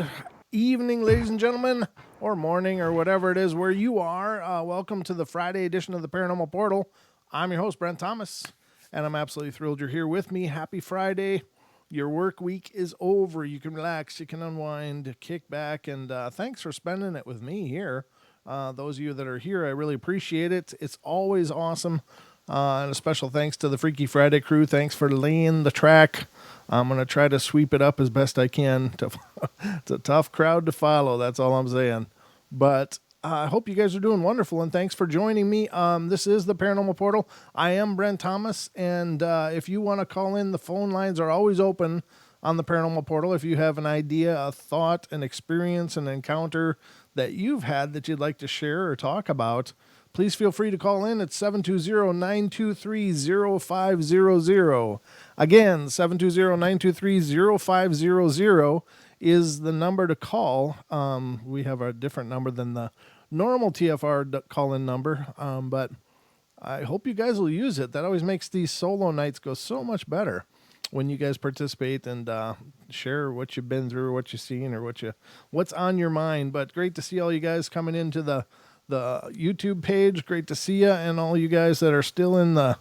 Good evening, ladies and gentlemen, or morning, or whatever it is where you are. Welcome to the Friday edition of the Paranormal Portal. I'm your host, Brent Thomas, and I'm absolutely thrilled you're here with me. Happy Friday. Your work week is over. You can relax, you can unwind, kick back, and thanks for spending it with me here. Those of you that are here, I really appreciate it. It's always awesome. And a special thanks to the Freaky Friday crew. Thanks for laying the track. I'm going to try to sweep it up as best I can. It's a tough crowd to follow. That's all I'm saying. But I hope you guys are doing wonderful, and thanks for joining me. This is the Paranormal Portal. I am Brent Thomas, and if you want to call in, the phone lines are always open on the Paranormal Portal. If you have an idea, a thought, an experience, an encounter that you've had that you'd like to share or talk about, please feel free to call in at 720-923-0500. Again, 720-923-0500 is the number to call. We have a different number than the normal TFR call-in number, but I hope you guys will use it. That always makes these solo nights go so much better when you guys participate and share what you've been through, what you've seen, or what's on your mind. But great to see all you guys coming into the YouTube page. Great to see you, and all you guys that are still in the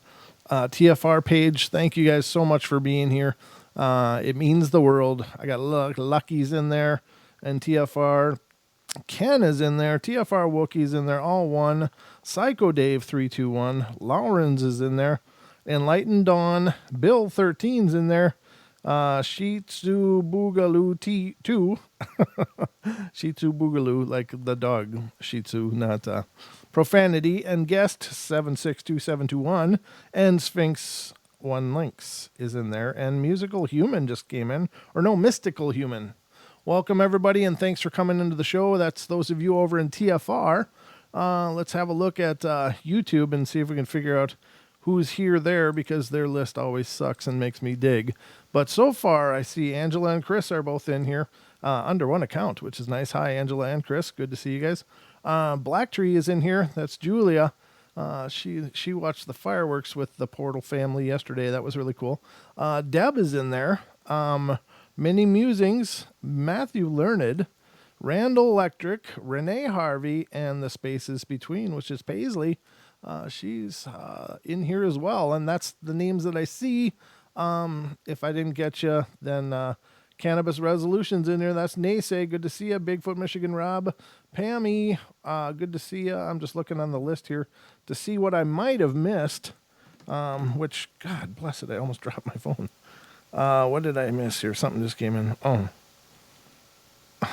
TFR page. Thank you guys so much for being here. It means the world. I got Lucky's in there, and TFR. Ken is in there. TFR Wookie's in there. All one. Psycho Dave 321. Lawrence is in there. Enlightened Dawn. Bill 13's in there. Shih Tzu Boogaloo T2. Shih Tzu Boogaloo, like the dog Shih Tzu, not profanity. And guest 762721 and Sphinx One Links is in there. And Musical Human just came in. Or no, Mystical Human. Welcome, everybody, and thanks for coming into the show. That's those of you over in TFR. Let's have a look at YouTube and see if we can figure out who's here there, because their list always sucks and makes me dig. But so far, I see Angela and Chris are both in here under one account, which is nice. Hi, Angela and Chris. Good to see you guys. Black Tree is in here. That's Julia. She watched the fireworks with the Portal family yesterday. That was really cool. Deb is in there. Minnie Musings, Matthew Learned, Randall Electric, Renee Harvey, and the spaces between, which is Paisley. She's in here as well, and that's the names that I see. If I didn't get you, then Cannabis Resolution's in there. That's Naysay. Good to see you. Bigfoot Michigan Rob. Pammy, good to see you. I'm just looking on the list here to see what I might have missed, which, God bless it, I almost dropped my phone. What did I miss here? Something just came in. Oh.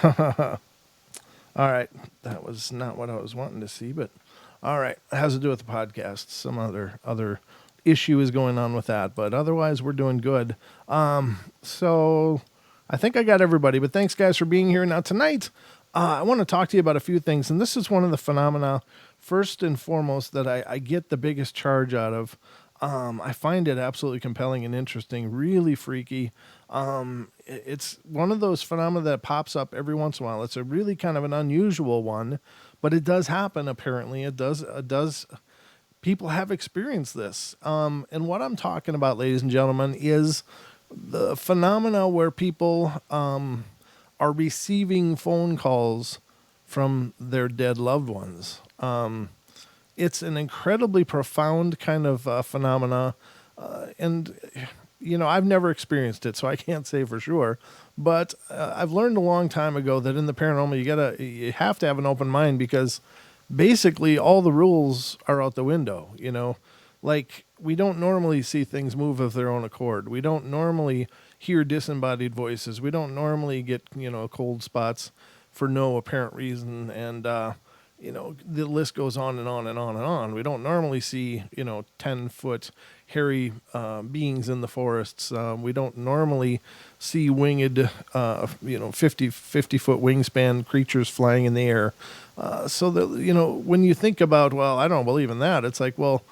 All right. That was not what I was wanting to see, but all right. It has to do with the podcast. Some other issue is going on with that, but otherwise we're doing good. So I think I got everybody, but thanks guys for being here. Now tonight, I want to talk to you about a few things, and this is one of the phenomena, first and foremost, that I get the biggest charge out of. I find it absolutely compelling and interesting, really freaky. It's one of those phenomena that pops up every once in a while. It's a really kind of an unusual one, but it does happen, apparently. It does. People have experienced this. And what I'm talking about, ladies and gentlemen, is the phenomena where people are receiving phone calls from their dead loved ones. It's an incredibly profound kind of phenomena, and I've never experienced it, so I can't say for sure. But I've learned a long time ago that in the paranormal, you have to have an open mind, because basically all the rules are out the window. Like, we don't normally see things move of their own accord. We don't normally hear disembodied voices. We don't normally get cold spots for no apparent reason, and the list goes on and on and on and on. We don't normally see, 10-foot hairy beings in the forests. We don't normally see winged, 50-foot wingspan creatures flying in the air. So that, when you think about, well, I don't believe in that, it's like, well,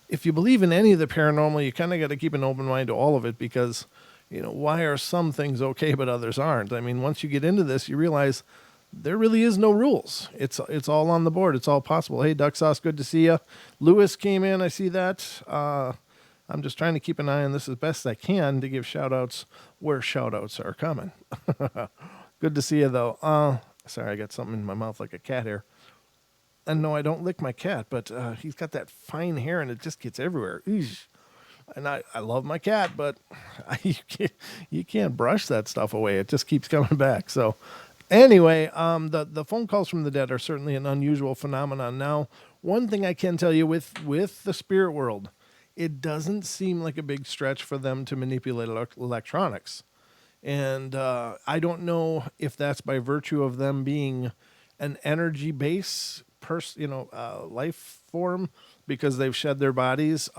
if you believe in any of the paranormal, you kind of got to keep an open mind to all of it, because, why are some things okay but others aren't? I mean, once you get into this, you realize there really is no rules. It's all on the board. It's all possible. Hey, Duck Sauce, good to see you. Lewis came in. I see that. I'm just trying to keep an eye on this as best I can to give shout-outs where shout-outs are coming. Good to see you, though. Sorry, I got something in my mouth like a cat hair. And no, I don't lick my cat, but he's got that fine hair and it just gets everywhere. Eesh. And I love my cat, but you can't brush that stuff away. It just keeps coming back. So anyway, the phone calls from the dead are certainly an unusual phenomenon. Now, one thing I can tell you with the spirit world, it doesn't seem like a big stretch for them to manipulate electronics. And I don't know if that's by virtue of them being an energy base life form because they've shed their bodies.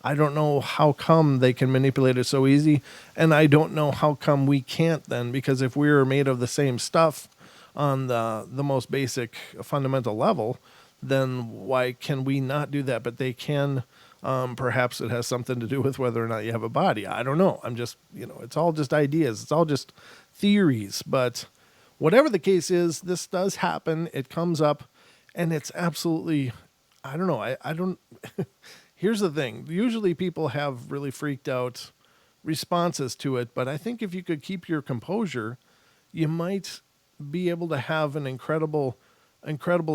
I don't know how come they can manipulate it so easy, and I don't know how come we can't then, because if we were made of the same stuff on the most basic fundamental level, then why can we not do that? But they can. Perhaps it has something to do with whether or not you have a body. I don't know. I'm just, it's all just ideas. It's all just theories. But whatever the case is, this does happen. It comes up, and it's absolutely, I don't know. I don't. Here's the thing. Usually people have really freaked out responses to it, but I think if you could keep your composure, you might be able to have an incredible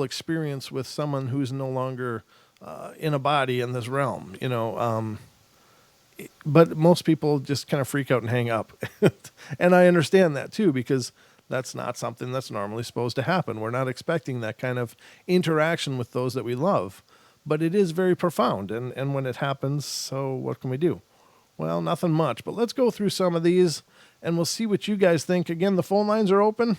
experience with someone who's no longer in a body in this realm, but most people just kind of freak out and hang up. And I understand that too, because that's not something that's normally supposed to happen. We're not expecting that kind of interaction with those that we love. But it is very profound, and when it happens, so what can we do? Well, nothing much, but let's go through some of these, and we'll see what you guys think. Again, the phone lines are open,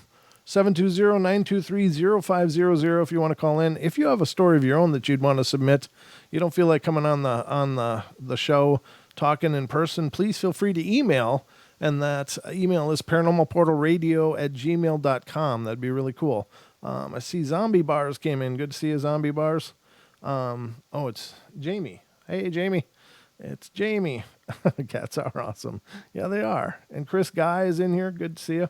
720-923-0500 if you want to call in. If you have a story of your own that you'd want to submit, you don't feel like coming on the show talking in person, please feel free to email, and that email is paranormalportalradio@gmail.com. That'd be really cool. I see Zombie Bars came in. Good to see you, Zombie Bars. It's Jamie. Hey, Jamie. It's Jamie. Cats are awesome. Yeah, they are. And Chris Guy is in here. Good to see you.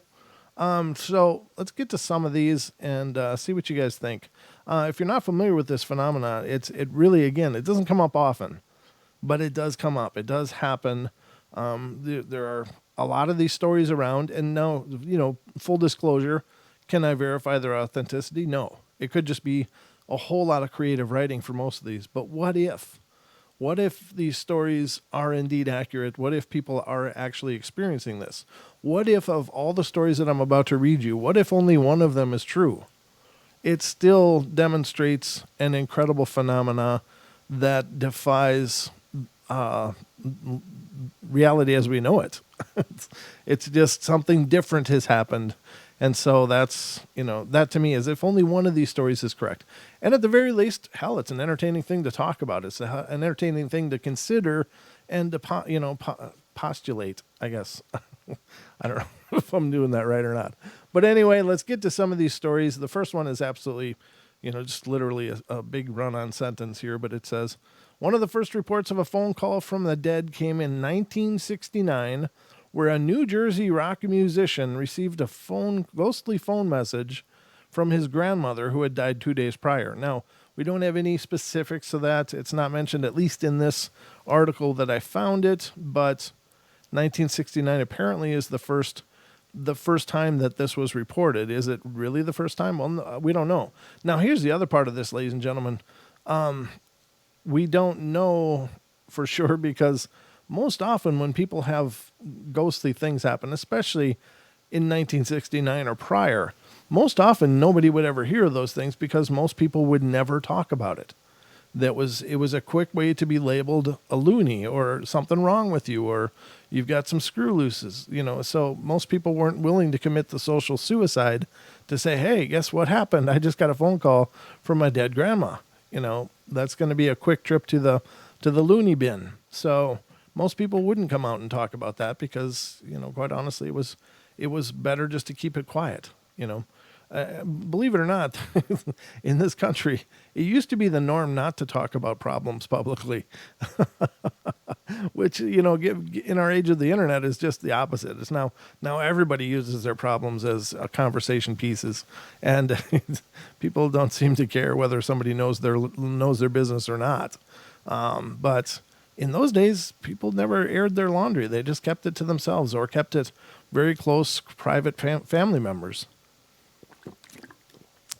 So let's get to some of these and see what you guys think. If you're not familiar with this phenomenon, it really, again, it doesn't come up often, but it does come up. It does happen. There are a lot of these stories around, and no, full disclosure, can I verify their authenticity? No. It could just be a whole lot of creative writing for most of these. But what if? What if these stories are indeed accurate? What if people are actually experiencing this? What if of all the stories that I'm about to read you, what if only one of them is true? It still demonstrates an incredible phenomena that defies reality as we know it. It's just something different has happened. And so that's, that to me is if only one of these stories is correct. And at the very least, hell, it's an entertaining thing to talk about. It's an entertaining thing to consider and to, postulate, I guess. I don't know if I'm doing that right or not. But anyway, let's get to some of these stories. The first one is absolutely, just literally a big run-on sentence here. But it says, one of the first reports of a phone call from the dead came in 1969, where a New Jersey rock musician received a ghostly phone message from his grandmother who had died 2 days prior. Now, we don't have any specifics of that. It's not mentioned, at least in this article that I found it, but 1969 apparently is the first time that this was reported. Is it really the first time? Well, no, we don't know. Now, here's the other part of this, ladies and gentlemen. We don't know for sure because most often when people have ghostly things happen, especially in 1969 or prior, most often nobody would ever hear those things because most people would never talk about it. It was a quick way to be labeled a loony or something wrong with you or you've got some screw looses, so most people weren't willing to commit the social suicide to say, hey, guess what happened? I just got a phone call from my dead grandma. That's going to be a quick trip to the loony bin. So most people wouldn't come out and talk about that because, quite honestly, it was better just to keep it quiet. Believe it or not, in this country, it used to be the norm not to talk about problems publicly, which, in our age of the internet is just the opposite. It's now everybody uses their problems as conversation pieces, and people don't seem to care whether somebody knows their business or not. But in those days, people never aired their laundry. They just kept it to themselves or kept it very close private family members.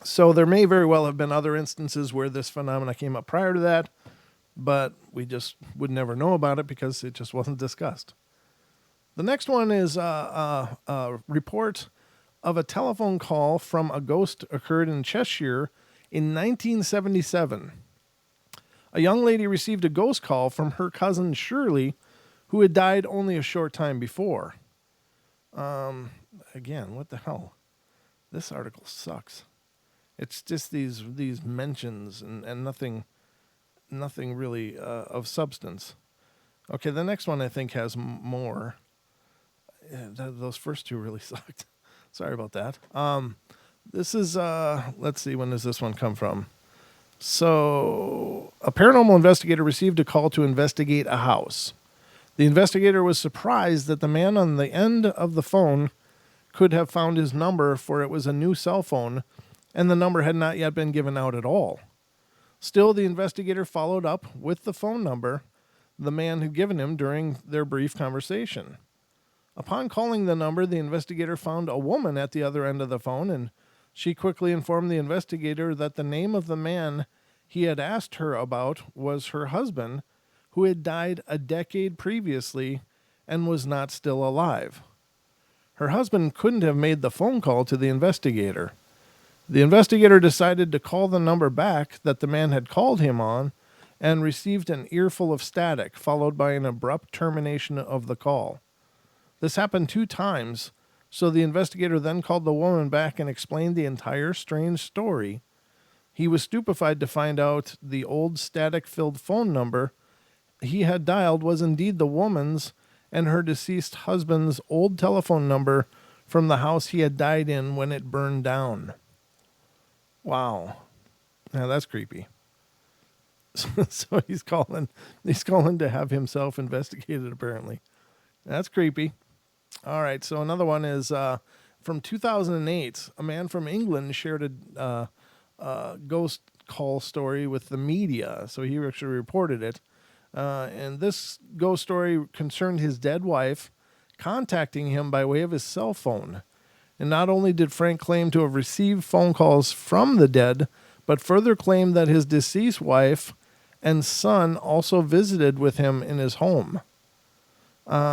So there may very well have been other instances where this phenomena came up prior to that, but we just would never know about it because it just wasn't discussed. The next one is a report of a telephone call from a ghost occurred in Cheshire in 1977. A young lady received a ghost call from her cousin Shirley, who had died only a short time before. Again, what the hell? This article sucks. It's just these mentions and nothing really of substance. Okay, the next one I think has more. Yeah, those first two really sucked. Sorry about that. This is, let's see, when does this one come from? So, a paranormal investigator received a call to investigate a house. The investigator was surprised that the man on the end of the phone could have found his number, for it was a new cell phone, and the number had not yet been given out at all. Still, the investigator followed up with the phone number the man had given him during their brief conversation. Upon calling the number, the investigator found a woman at the other end of the phone, and she quickly informed the investigator that the name of the man he had asked her about was her husband, who had died a decade previously and was not still alive. Her husband couldn't have made the phone call to the investigator. The investigator decided to call the number back that the man had called him on and received an earful of static, followed by an abrupt termination of the call. This happened 2 times, so the investigator then called the woman back and explained the entire strange story. He was stupefied to find out the old static-filled phone number he had dialed was indeed the woman's and her deceased husband's old telephone number from the house he had died in when it burned down. Wow. Now that's creepy. So he's calling to have himself investigated, apparently. That's creepy. All right, so another one is from 2008. A man from England shared a ghost call story with the media, so he actually reported it. And this ghost story concerned his dead wife contacting him by way of his cell phone. And not only did Frank claim to have received phone calls from the dead, but further claimed that his deceased wife and son also visited with him in his home.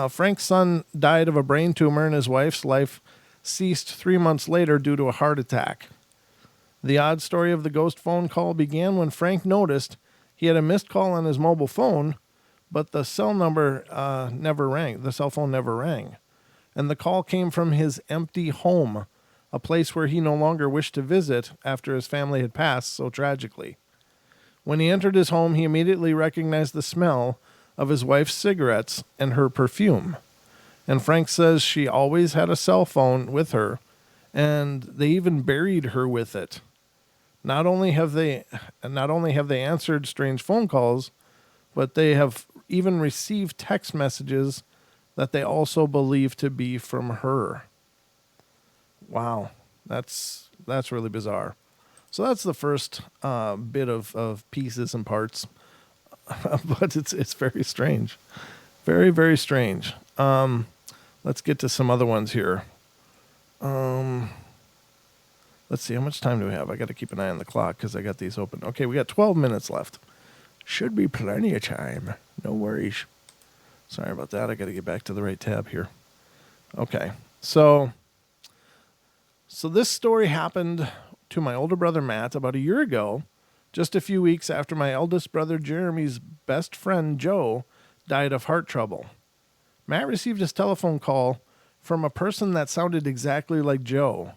Frank's son died of a brain tumor, and his wife's life ceased 3 months later due to a heart attack. The odd story of the ghost phone call began when Frank noticed he had a missed call on his mobile phone, but the cell number never rang. The cell phone never rang. And the call came from his empty home, a place where he no longer wished to visit after his family had passed so tragically. When he entered his home, he immediately recognized the smell of his wife's cigarettes and her perfume. And Frank says she always had a cell phone with her, and they even buried her with it. Not only have they answered strange phone calls, but they have even received text messages that they also believe to be from her. Wow, that's really bizarre. So that's the first bit of pieces and parts, but it's very strange, very, very strange. Let's get to some other ones here. Let's see, how much time do we have? I got to keep an eye on the clock because I got these open. Okay, we got 12 minutes left. Should be plenty of time. No worries. Sorry about that. I got to get back to the right tab here. Okay, so this story happened to my older brother Matt about a year ago, just a few weeks after my eldest brother Jeremy's best friend Joe died of heart trouble. Matt received his telephone call from a person that sounded exactly like Joe.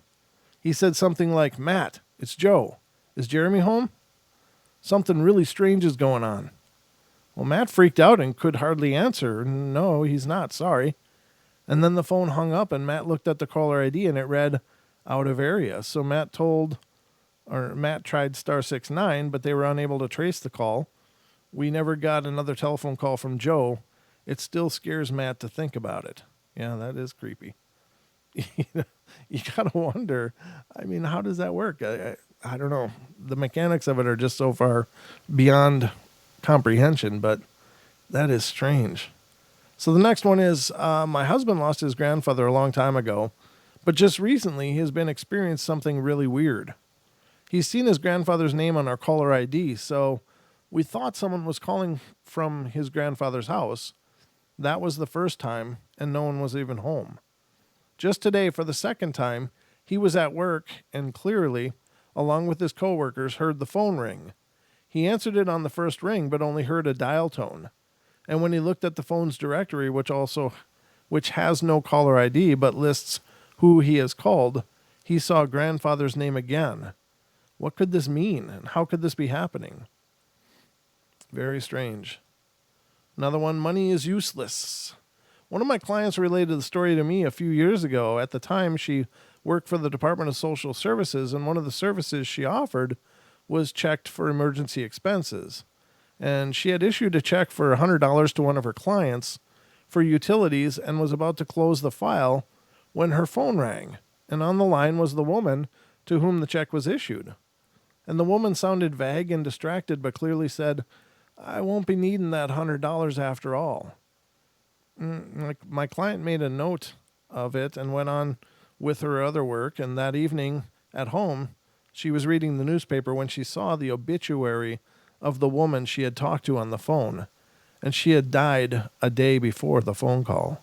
He said something like, "Matt, it's Joe. Is Jeremy home? Something really strange is going on." Well, Matt freaked out and could hardly answer. "No, he's not, sorry." And then the phone hung up and Matt looked at the caller ID and it read, "out of area." So Matt tried *69, but they were unable to trace the call. We never got another telephone call from Joe. It still scares Matt to think about it. Yeah, that is creepy. You gotta wonder, I mean, how does that work? I don't know. The mechanics of it are just so far beyond comprehension, but that is strange. So the next one is my husband lost his grandfather a long time ago, but just recently he has been experiencing something really weird. He's seen his grandfather's name on our caller ID, so we thought someone was calling from his grandfather's house. That was the first time, and no one was even home. Just today, for the second time, he was at work and clearly, along with his coworkers, heard the phone ring. He answered it on the first ring, but only heard a dial tone. And when he looked at the phone's directory, which has no caller ID but lists who he has called, he saw grandfather's name again. What could this mean, and how could this be happening? Very strange. Another one, money is useless. One of my clients related the story to me a few years ago. At the time, she worked for the Department of Social Services, and one of the services she offered was checked for emergency expenses. And she had issued a check for $100 to one of her clients for utilities and was about to close the file when her phone rang. And on the line was the woman to whom the check was issued. And the woman sounded vague and distracted, but clearly said, "I won't be needing that $100 after all." My client made a note of it and went on with her other work. And that evening at home, she was reading the newspaper when she saw the obituary of the woman she had talked to on the phone. And she had died a day before the phone call.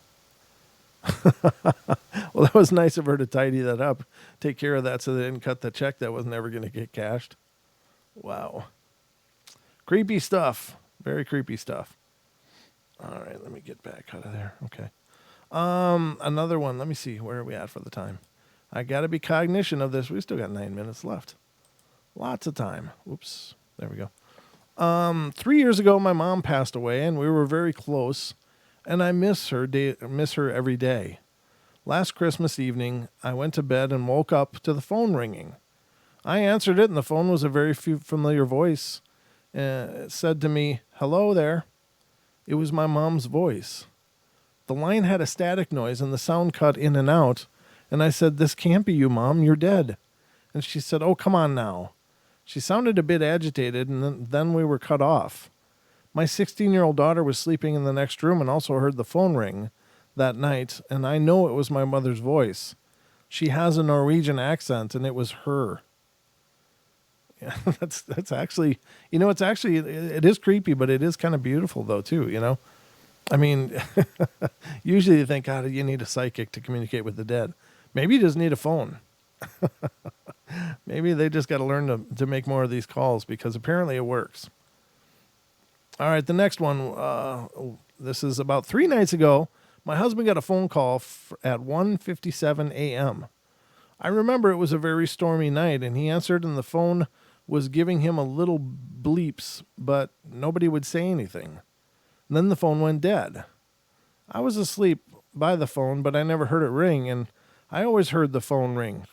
Well, that was nice of her to tidy that up, take care of that so they didn't cut the check that was never going to get cashed. Wow. Creepy stuff. Very creepy stuff. All right, let me get back out of there. Okay. Another one. Let me see. Where are we at for the time? I got to be cognizant of this. We still got 9 minutes left. Lots of time. Oops. There we go. 3 years ago, my mom passed away, and we were very close, and I miss her every day. Last Christmas evening, I went to bed and woke up to the phone ringing. I answered it, and the phone was a very familiar voice. It said to me, "Hello there." It was my mom's voice. The line had a static noise, and the sound cut in and out, and I said, "This can't be you, Mom. You're dead." And she said, "Oh, come on now." She sounded a bit agitated, and then we were cut off. My 16-year-old daughter was sleeping in the next room and also heard the phone ring that night, and I know it was my mother's voice. She has a Norwegian accent, and it was her. Yeah, that's actually, it is creepy, but it is kind of beautiful though too, I mean, usually you think, God, you need a psychic to communicate with the dead. Maybe you just need a phone. Maybe they just got to learn to make more of these calls because apparently it works. All right, the next one, this is about 3 nights ago. My husband got a phone call at 1:57 a.m. I remember it was a very stormy night, and he answered, and the phone was giving him a little bleeps, but nobody would say anything. And then the phone went dead. I was asleep by the phone, but I never heard it ring, and I always heard the phone ring.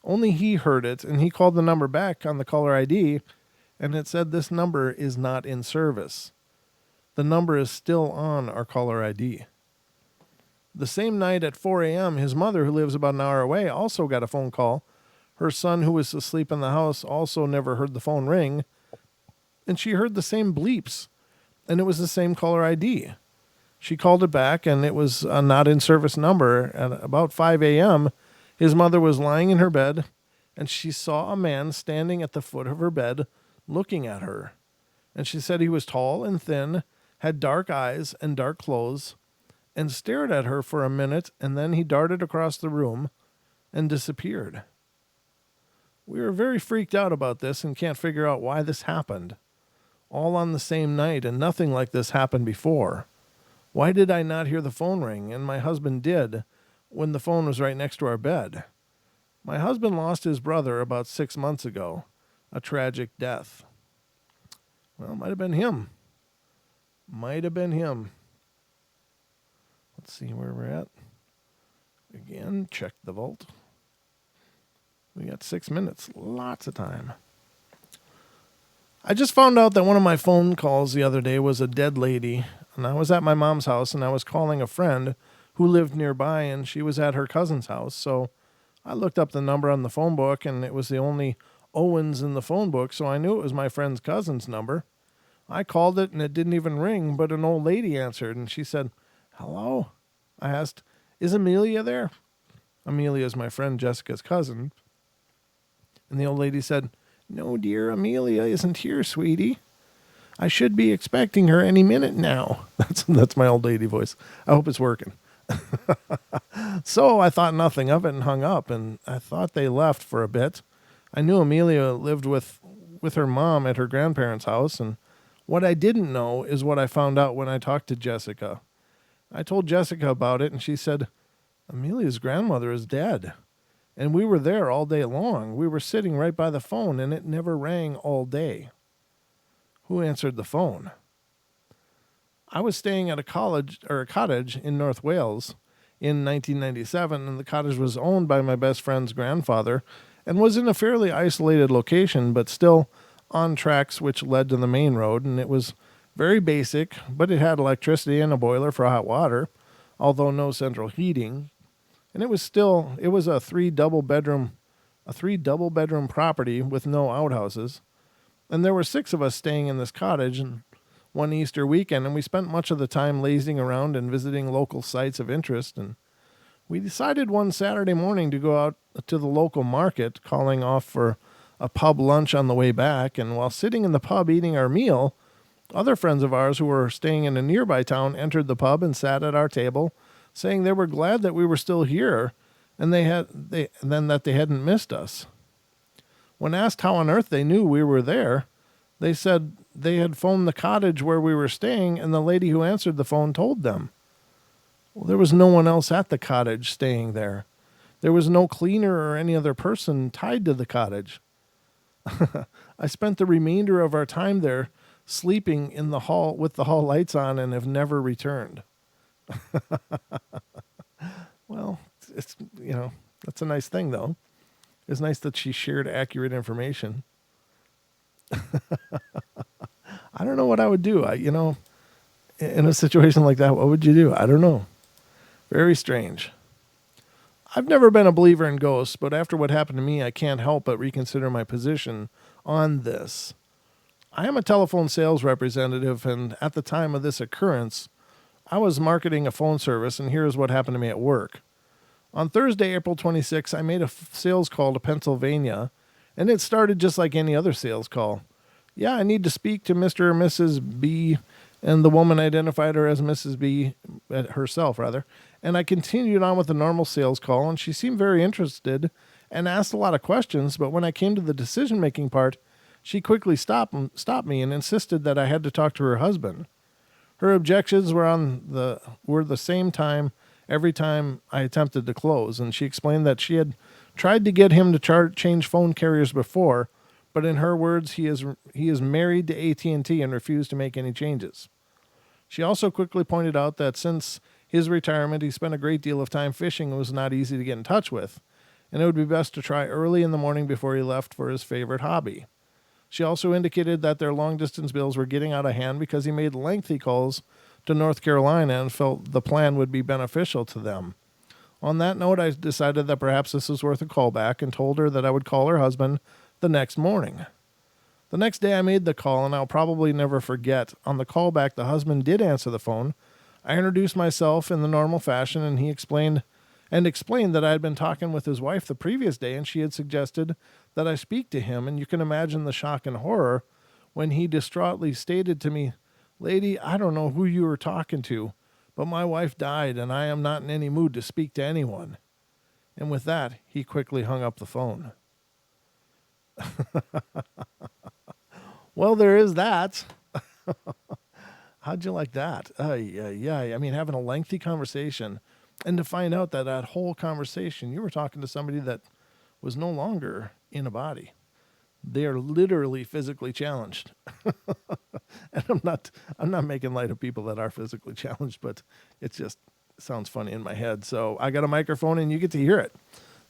Only he heard it, and he called the number back on the caller ID, and it said this number is not in service. The number is still on our caller ID. The same night at 4 a.m., his mother, who lives about an hour away, also got a phone call. Her son, who was asleep in the house, also never heard the phone ring, and she heard the same bleeps, and it was the same caller ID. She called it back, and it was a not-in-service number. At about 5 a.m., his mother was lying in her bed, and she saw a man standing at the foot of her bed looking at her. And she said he was tall and thin, had dark eyes and dark clothes, and stared at her for a minute, and then he darted across the room and disappeared. We were very freaked out about this and can't figure out why this happened. All on the same night, and nothing like this happened before. Why did I not hear the phone ring, and my husband did, when the phone was right next to our bed? My husband lost his brother about 6 months ago, a tragic death. Well, it might have been him. Might have been him. Let's see where we're at. Again, check the vault. We got 6 minutes. Lots of time. I just found out that one of my phone calls the other day was a dead lady, and I was at my mom's house, and I was calling a friend who lived nearby, and she was at her cousin's house. So I looked up the number on the phone book, and it was the only Owens in the phone book, so I knew it was my friend's cousin's number. I called it, and it didn't even ring, but an old lady answered, and she said, Hello? I asked. Is Amelia there? Amelia is my friend Jessica's cousin. And the old lady said, No, dear, Amelia isn't here, sweetie. I should be expecting her any minute now. That's my old lady voice. I hope it's working. So I thought nothing of it and hung up, and I thought they left for a bit. I knew Amelia lived with her mom at her grandparents' house, and what I didn't know is what I found out when I talked to Jessica. I told Jessica about it, and she said, Amelia's grandmother is dead. And we were there all day long. We were sitting right by the phone, and it never rang all day. Who answered the phone? I was staying at a cottage in North Wales in 1997, and the cottage was owned by my best friend's grandfather and was in a fairly isolated location, but still on tracks which led to the main road, and it was very basic, but it had electricity and a boiler for hot water, although no central heating. And it was a three double bedroom property with no outhouses. And there were 6 of us staying in this cottage and one Easter weekend, and we spent much of the time lazing around and visiting local sites of interest. And we decided one Saturday morning to go out to the local market, calling off for a pub lunch on the way back. And while sitting in the pub eating our meal, other friends of ours who were staying in a nearby town entered the pub and sat at our table, saying they were glad that we were still here and that they hadn't missed us. When asked how on earth they knew we were there, they said they had phoned the cottage where we were staying, and the lady who answered the phone told them. Well, there was no one else at the cottage staying there. There was no cleaner or any other person tied to the cottage. I spent the remainder of our time there sleeping in the hall with the hall lights on and have never returned. Well, it's that's a nice thing, though. It's nice that she shared accurate information. I don't know what I would do. In a situation like that, what would you do? I don't know. Very strange. I've never been a believer in ghosts, but after what happened to me, I can't help but reconsider my position on this. I am a telephone sales representative, and at the time of this occurrence, I was marketing a phone service, and here's what happened to me at work. On Thursday, April 26, I made a sales call to Pennsylvania, and it started just like any other sales call. Yeah, I need to speak to Mr. or Mrs. B, and the woman identified her as Mrs. B herself, rather. And I continued on with the normal sales call, and she seemed very interested and asked a lot of questions, but when I came to the decision-making part, she quickly stopped me and insisted that I had to talk to her husband. Her objections were the same time every time I attempted to close, and she explained that she had tried to get him to change phone carriers before, but in her words, he is married to AT&T and refused to make any changes. She also quickly pointed out that since his retirement, he spent a great deal of time fishing and was not easy to get in touch with, and it would be best to try early in the morning before he left for his favorite hobby. She also indicated that their long-distance bills were getting out of hand because he made lengthy calls to North Carolina and felt the plan would be beneficial to them. On that note, I decided that perhaps this was worth a callback and told her that I would call her husband the next morning. The next day I made the call, and I'll probably never forget. On the callback, the husband did answer the phone. I introduced myself in the normal fashion, and he explained that I had been talking with his wife the previous day, and she had suggested that I speak to him, and you can imagine the shock and horror when he distraughtly stated to me, "Lady, I don't know who you were talking to, but my wife died, and I am not in any mood to speak to anyone." And with that, he quickly hung up the phone. Well, there is that. How'd you like that? Yeah. I mean, having a lengthy conversation, and to find out that whole conversation, you were talking to somebody that was no longer in a body. They are literally physically challenged. And I'm not making light of people that are physically challenged, but it just sounds funny in my head. So I got a microphone and you get to hear it.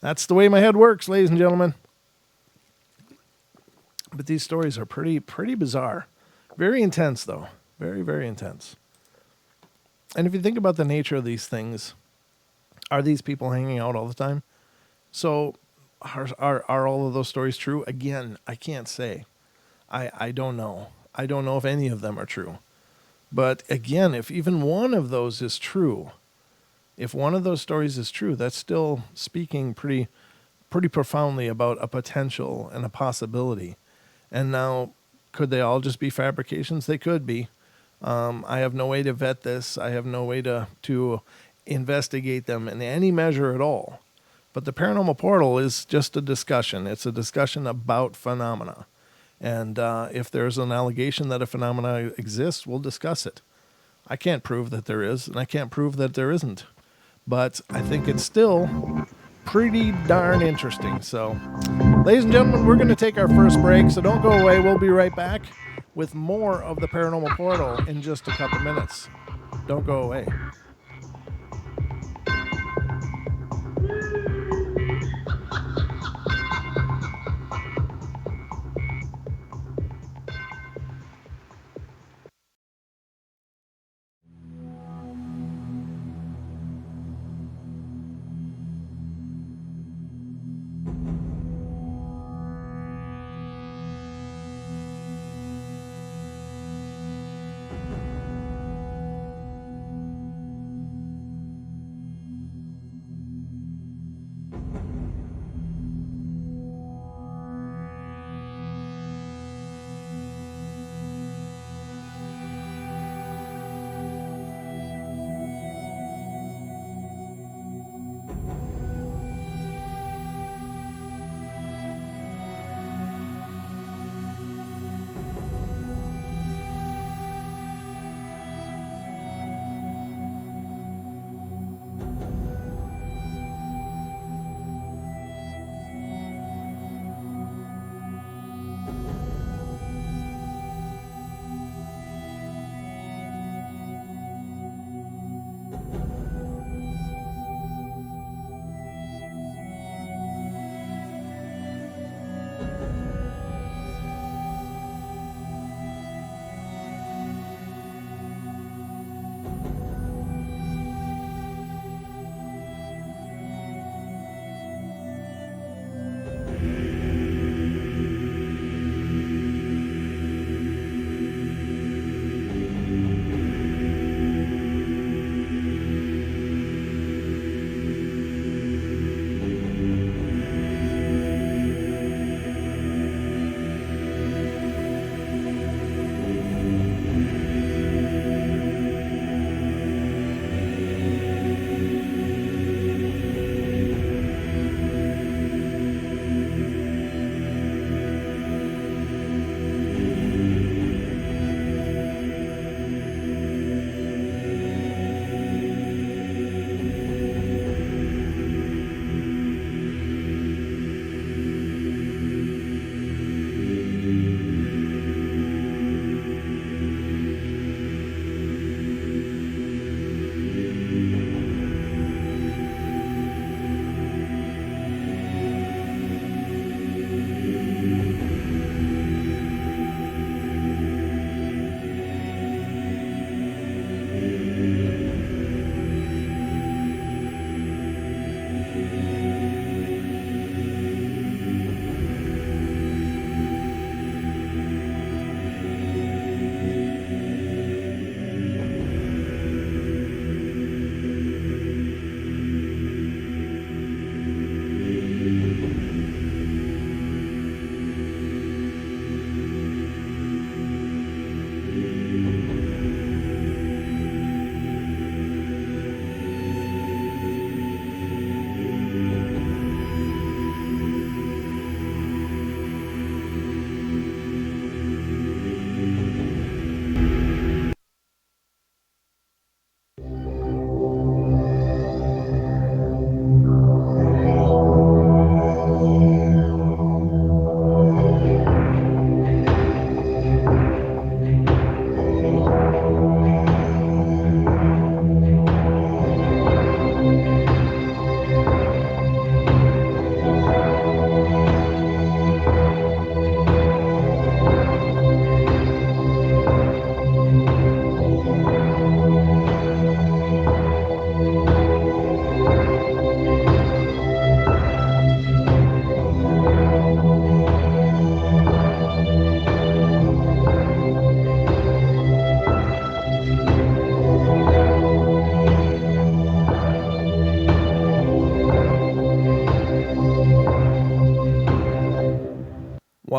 That's the way my head works, ladies and gentlemen. But these stories are pretty bizarre. Very intense, though. Very, very intense. And if you think about the nature of these things, are these people hanging out all the time? So are all of those stories true? Again, I can't say. I don't know. I don't know if any of them are true. But again, if even one of those is true, if one of those stories is true, that's still speaking pretty profoundly about a potential and a possibility. And now, could they all just be fabrications? They could be. I have no way to vet this. I have no way to investigate them in any measure at all. But the paranormal portal is just a discussion. It's a discussion about phenomena. And if there's an allegation that a phenomena exists, we'll discuss it. I can't prove that there is, and I can't prove that there isn't. But I think it's still pretty darn interesting. So, ladies and gentlemen, we're going to take our first break, so don't go away. We'll be right back with more of the Paranormal Portal in just a couple minutes. Don't go away.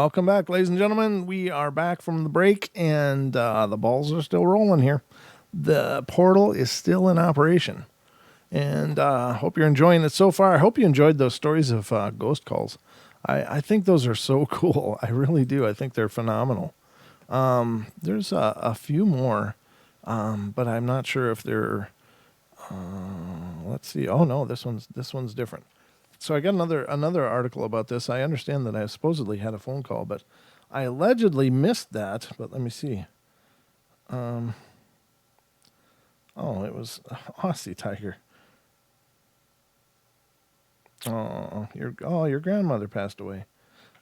Welcome back, ladies and gentlemen. We are back from the break, and the balls are still rolling here. The portal is still in operation, and hope you're enjoying it so far. I hope you enjoyed those stories of ghost calls. I think those are so cool. I really do. I think they're phenomenal. There's a few more, but I'm not sure if they're. Let's see. Oh no, this one's different. So I got another article about this. I understand that I supposedly had a phone call, but I allegedly missed that. But let me see. Oh, it was Aussie Tiger. Your grandmother passed away.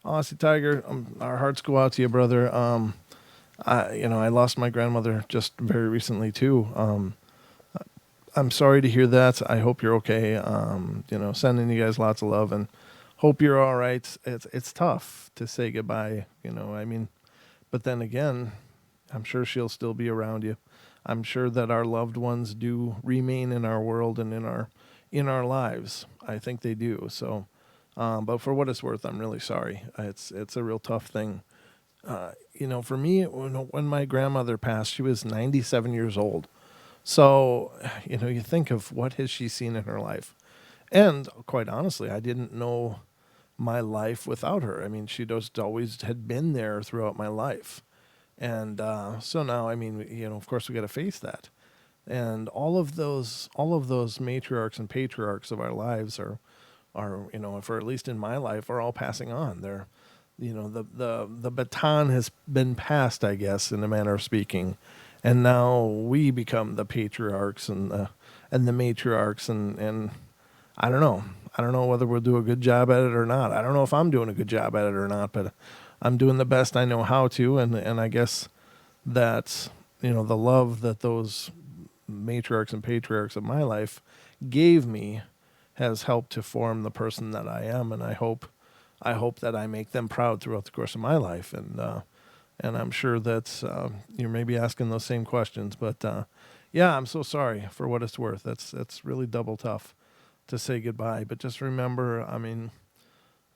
Aussie Tiger, our hearts go out to you, brother. I lost my grandmother just very recently too. I'm sorry to hear that. I hope you're okay. Sending you guys lots of love and hope you're all right. It's tough to say goodbye, but then again, I'm sure she'll still be around you. I'm sure that our loved ones do remain in our world and in our lives. I think they do. So, but for what it's worth, I'm really sorry. It's a real tough thing. For me, when my grandmother passed, she was 97 years old. So, you think of what has she seen in her life. And quite honestly, I didn't know my life without her. I mean, she just always had been there throughout my life. And so now, of course, we got to face that. And all of those matriarchs and patriarchs of our lives are, for at least in my life, are all passing on. They're, the baton has been passed, I guess, in a manner of speaking. And now we become the patriarchs and the matriarchs, and I don't know. I don't know whether we'll do a good job at it or not. I don't know if I'm doing a good job at it or not, but I'm doing the best I know how to, and I guess that the love that those matriarchs and patriarchs of my life gave me has helped to form the person that I am, and I hope that I make them proud throughout the course of my life, and I'm sure that you're maybe asking those same questions. But yeah, I'm so sorry for what it's worth. That's really double tough to say goodbye. But just remember,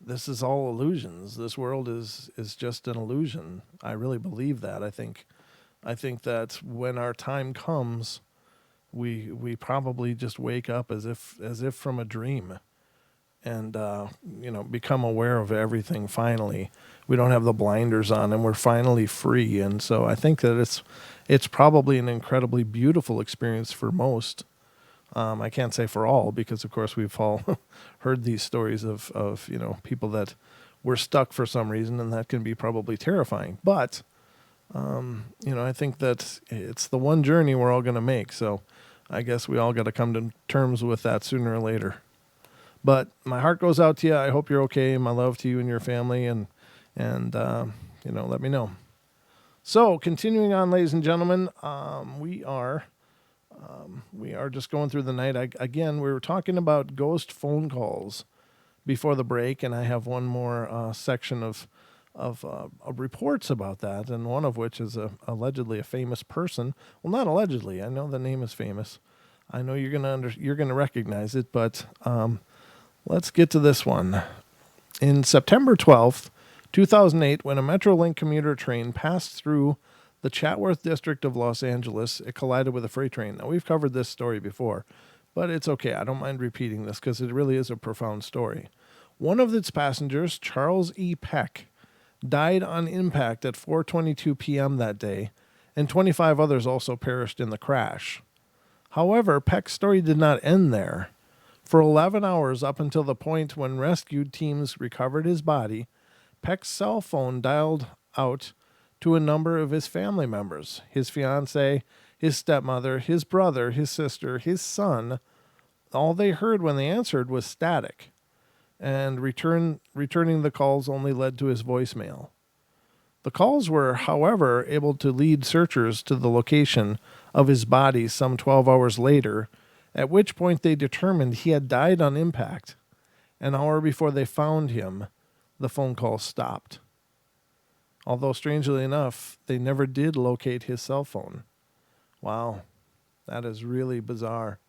this is all illusions. This world is just an illusion. I really believe that. I think that when our time comes, we probably just wake up as if from a dream, and become aware of everything finally. We don't have the blinders on, and we're finally free. And so I think that it's probably an incredibly beautiful experience for most. I can't say for all, because of course we've all heard these stories of people that were stuck for some reason, and that can be probably terrifying. But I think that it's the one journey we're all going to make. So I guess we all got to come to terms with that sooner or later. But my heart goes out to you. I hope you're okay. My love to you and your family, and let me know. So continuing on, ladies and gentlemen, we are just going through the night. We were talking about ghost phone calls before the break, and I have one more section of reports about that, and one of which is allegedly a famous person. Well, not allegedly. I know the name is famous. I know you're gonna recognize it, but let's get to this one. In September 12th, 2008, when a Metrolink commuter train passed through the Chatworth district of Los Angeles, it collided with a freight train. Now, we've covered this story before, but it's okay. I don't mind repeating this because it really is a profound story. One of its passengers, Charles E. Peck, died on impact at 4:22 p.m. that day, and 25 others also perished in the crash. However, Peck's story did not end there. For 11 hours, up until the point when rescue teams recovered his body, Peck's cell phone dialed out to a number of his family members: his fiancée, his stepmother, his brother, his sister, his son. All they heard when they answered was static, and returning the calls only led to his voicemail. The calls were, however, able to lead searchers to the location of his body some 12 hours later, at which point they determined he had died on impact. An hour before they found him, the phone call stopped. Although, strangely enough, they never did locate his cell phone. Wow, that is really bizarre.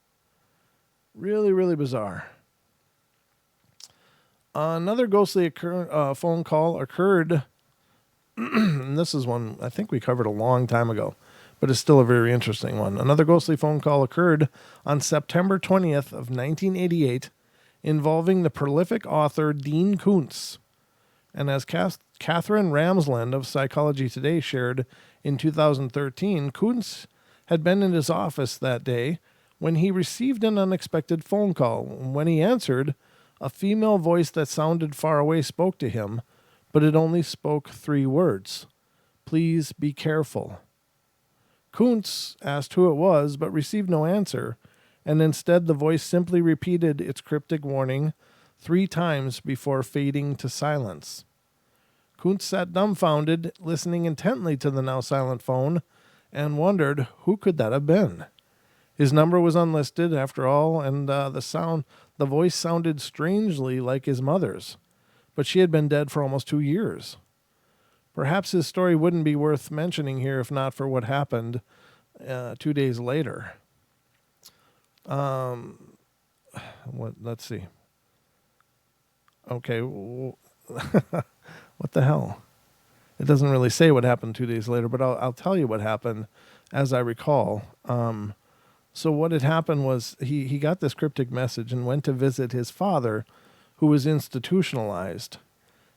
Really, really bizarre. Another ghostly phone call occurred And this is one I think we covered a long time ago, but it's still a very interesting one. Another ghostly phone call occurred on September 20th of 1988 involving the prolific author Dean Koontz. And as Catherine Ramsland of Psychology Today shared in 2013, Koontz had been in his office that day when he received an unexpected phone call. When he answered, a female voice that sounded far away spoke to him, but it only spoke 3 words. Please be careful. Koontz asked who it was, but received no answer, and instead the voice simply repeated its cryptic warning 3 times before fading to silence. Koontz sat dumbfounded, listening intently to the now silent phone, and wondered who could that have been. His number was unlisted, after all, and the voice sounded strangely like his mother's, but she had been dead for almost 2 years. Perhaps his story wouldn't be worth mentioning here if not for what happened 2 days later. Let's see. Okay, what the hell? It doesn't really say what happened 2 days later, but I'll tell you what happened as I recall. So what had happened was he got this cryptic message and went to visit his father, who was institutionalized.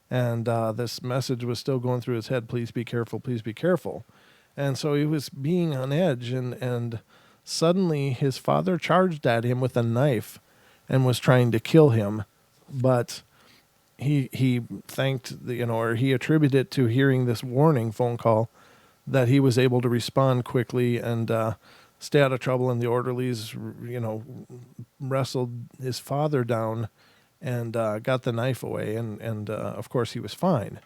And this message was still going through his head, please be careful, please be careful. And so he was being on edge, and suddenly his father charged at him with a knife and was trying to kill him. But he thanked, or he attributed it to hearing this warning phone call that he was able to respond quickly and stay out of trouble. And the orderlies, wrestled his father down and got the knife away. And of course he was fine.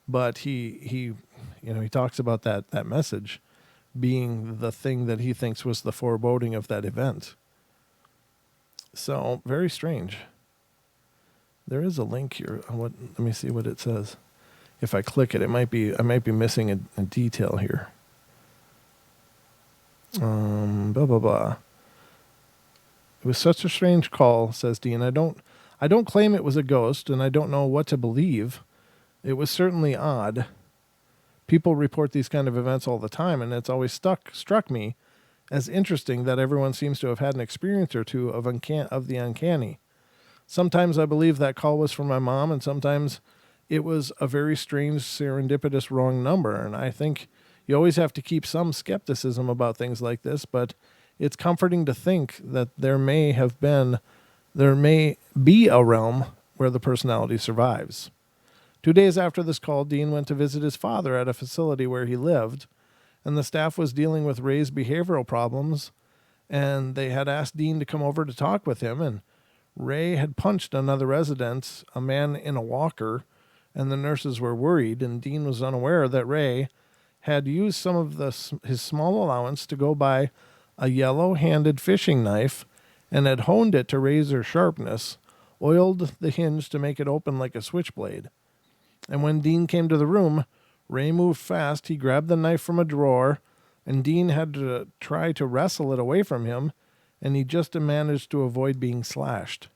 But he talks about that message being the thing that he thinks was the foreboding of that event. So very strange. There is a link here. Let me see what it says. If I click it, I might be missing a detail here. Blah blah blah. It was such a strange call, says Dean. I don't claim it was a ghost, and I don't know what to believe. It was certainly odd. People report these kind of events all the time, and it's always struck me as interesting that everyone seems to have had an experience or two of the uncanny. Sometimes I believe that call was from my mom, and sometimes it was a very strange, serendipitous wrong number. And I think you always have to keep some skepticism about things like this, but it's comforting to think that there may be a realm where the personality survives. 2 days after this call, Dean went to visit his father at a facility where he lived, and the staff was dealing with Ray's behavioral problems, and they had asked Dean to come over to talk with him, and Ray had punched another resident, a man in a walker, and the nurses were worried, and Dean was unaware that Ray had used some of his small allowance to go buy a yellow-handed fishing knife and had honed it to razor sharpness, oiled the hinge to make it open like a switchblade. And when Dean came to the room, Ray moved fast. He grabbed the knife from a drawer, and Dean had to try to wrestle it away from him, and he just managed to avoid being slashed.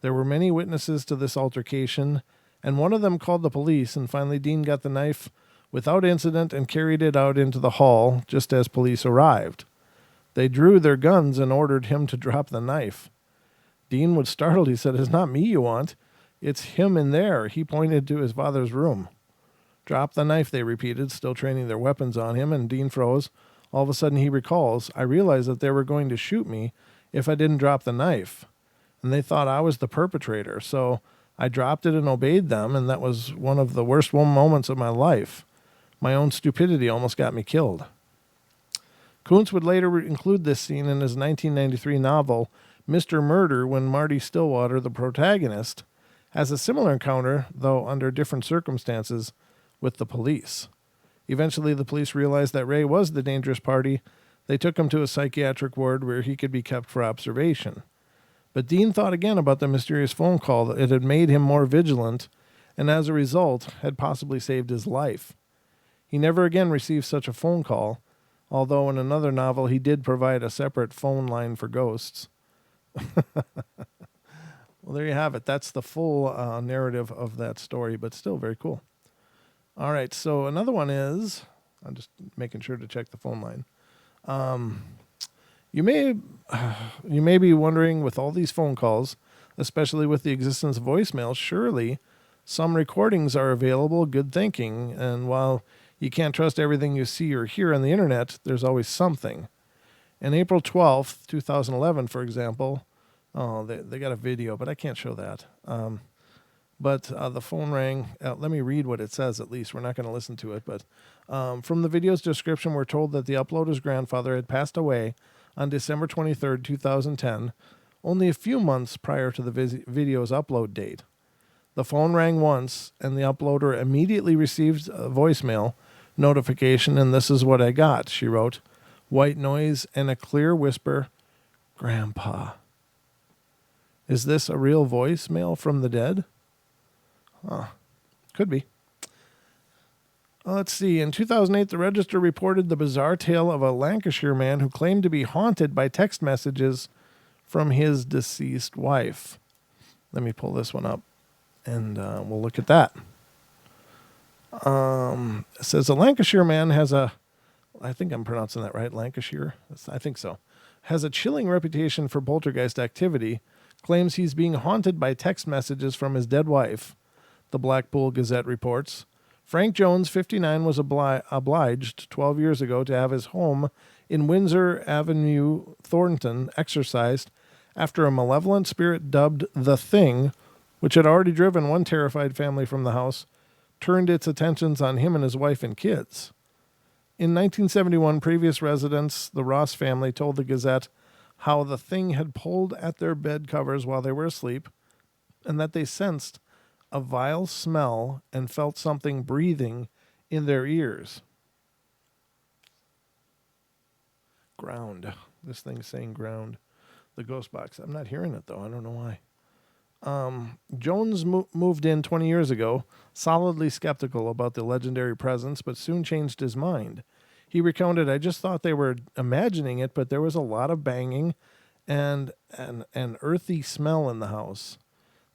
There were many witnesses to this altercation, and one of them called the police, and finally Dean got the knife without incident and carried it out into the hall just as police arrived. They drew their guns and ordered him to drop the knife. Dean was startled. He said, "It's not me you want. It's him in there." He pointed to his father's room. "Drop the knife," they repeated, still training their weapons on him, and Dean froze. All of a sudden he recalls, "I realized that they were going to shoot me if I didn't drop the knife. And they thought I was the perpetrator, so I dropped it and obeyed them, and that was one of the worst moments of my life. My own stupidity almost got me killed." Koontz would later include this scene in his 1993 novel, Mr. Murder, when Marty Stillwater, the protagonist, has a similar encounter, though under different circumstances, with the police. Eventually, the police realized that Ray was the dangerous party. They took him to a psychiatric ward where he could be kept for observation. But Dean thought again about the mysterious phone call. That it had made him more vigilant, and as a result, had possibly saved his life. He never again received such a phone call, although in another novel he did provide a separate phone line for ghosts. Well, there you have it. That's the full narrative of that story, but still very cool. All right, so another one is, I'm just making sure to check the phone line. You may you may be wondering, with all these phone calls, especially with the existence of voicemail, surely some recordings are available. Good thinking. And while you can't trust everything you see or hear on the internet, there's always something. And April 12th, 2011, for example, they got a video, but I can't show that. But the phone rang. Let me read what it says, at least. We're not going to listen to it. But from the video's description, we're told that the uploader's grandfather had passed away on December 23rd, 2010, only a few months prior to the video's upload date. The phone rang once, and the uploader immediately received a voicemail notification, and this is what I got, she wrote. White noise and a clear whisper, Grandpa. Is this a real voicemail from the dead? Could be. Let's see. In 2008, the Register reported the bizarre tale of a Lancashire man who claimed to be haunted by text messages from his deceased wife. Let me pull this one up, and we'll look at that. It says a Lancashire man has a, I think I'm pronouncing that right, Lancashire? I think so. Has a chilling reputation for poltergeist activity, claims he's being haunted by text messages from his dead wife, the Blackpool Gazette reports. Frank Jones, 59, was obliged 12 years ago to have his home in Windsor Avenue, Thornton, exorcised after a malevolent spirit dubbed The Thing, which had already driven one terrified family from the house, turned its attentions on him and his wife and kids. In 1971, previous residents, the Ross family, told the Gazette how the Thing had pulled at their bed covers while they were asleep, and that they sensed a vile smell and felt something breathing in their ears. Ground. This thing's saying ground. The ghost box. I'm not hearing it, though. I don't know why. Jones moved in 20 years ago, solidly skeptical about the legendary presence, but soon changed his mind. He recounted, I just thought they were imagining it, but there was a lot of banging and an earthy smell in the house.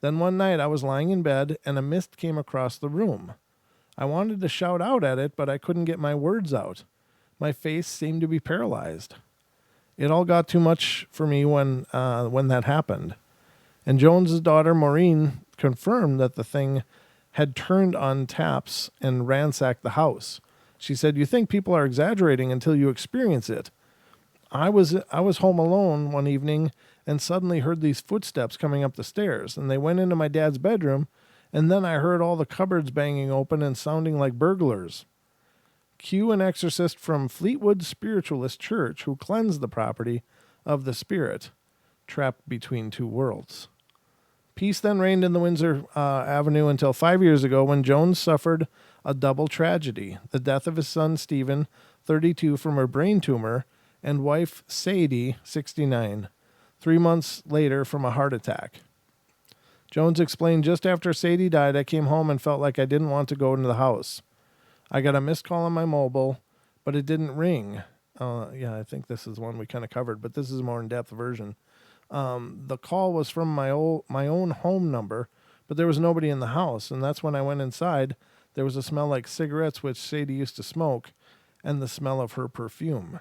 Then one night I was lying in bed and a mist came across the room. I wanted to shout out at it, but I couldn't get my words out. My face seemed to be paralyzed. It all got too much for me when that happened. And Jones's daughter Maureen confirmed that the Thing had turned on taps and ransacked the house. She said, "You think people are exaggerating until you experience it." I was home alone one evening and suddenly heard these footsteps coming up the stairs, and they went into my dad's bedroom, and then I heard all the cupboards banging open and sounding like burglars. Cue an exorcist from Fleetwood Spiritualist Church who cleansed the property of the spirit, trapped between two worlds. Peace then reigned in the Windsor Avenue until 5 years ago when Jones suffered a double tragedy, the death of his son Stephen, 32, from a brain tumor, and wife Sadie, 69. 3 months later from a heart attack. Jones explained, just after Sadie died, I came home and felt like I didn't want to go into the house. I got a missed call on my mobile, but it didn't ring. I think this is one we kind of covered, but this is a more in-depth version. The call was from my own home number, but there was nobody in the house, and that's when I went inside. There was a smell like cigarettes, which Sadie used to smoke, and the smell of her perfume.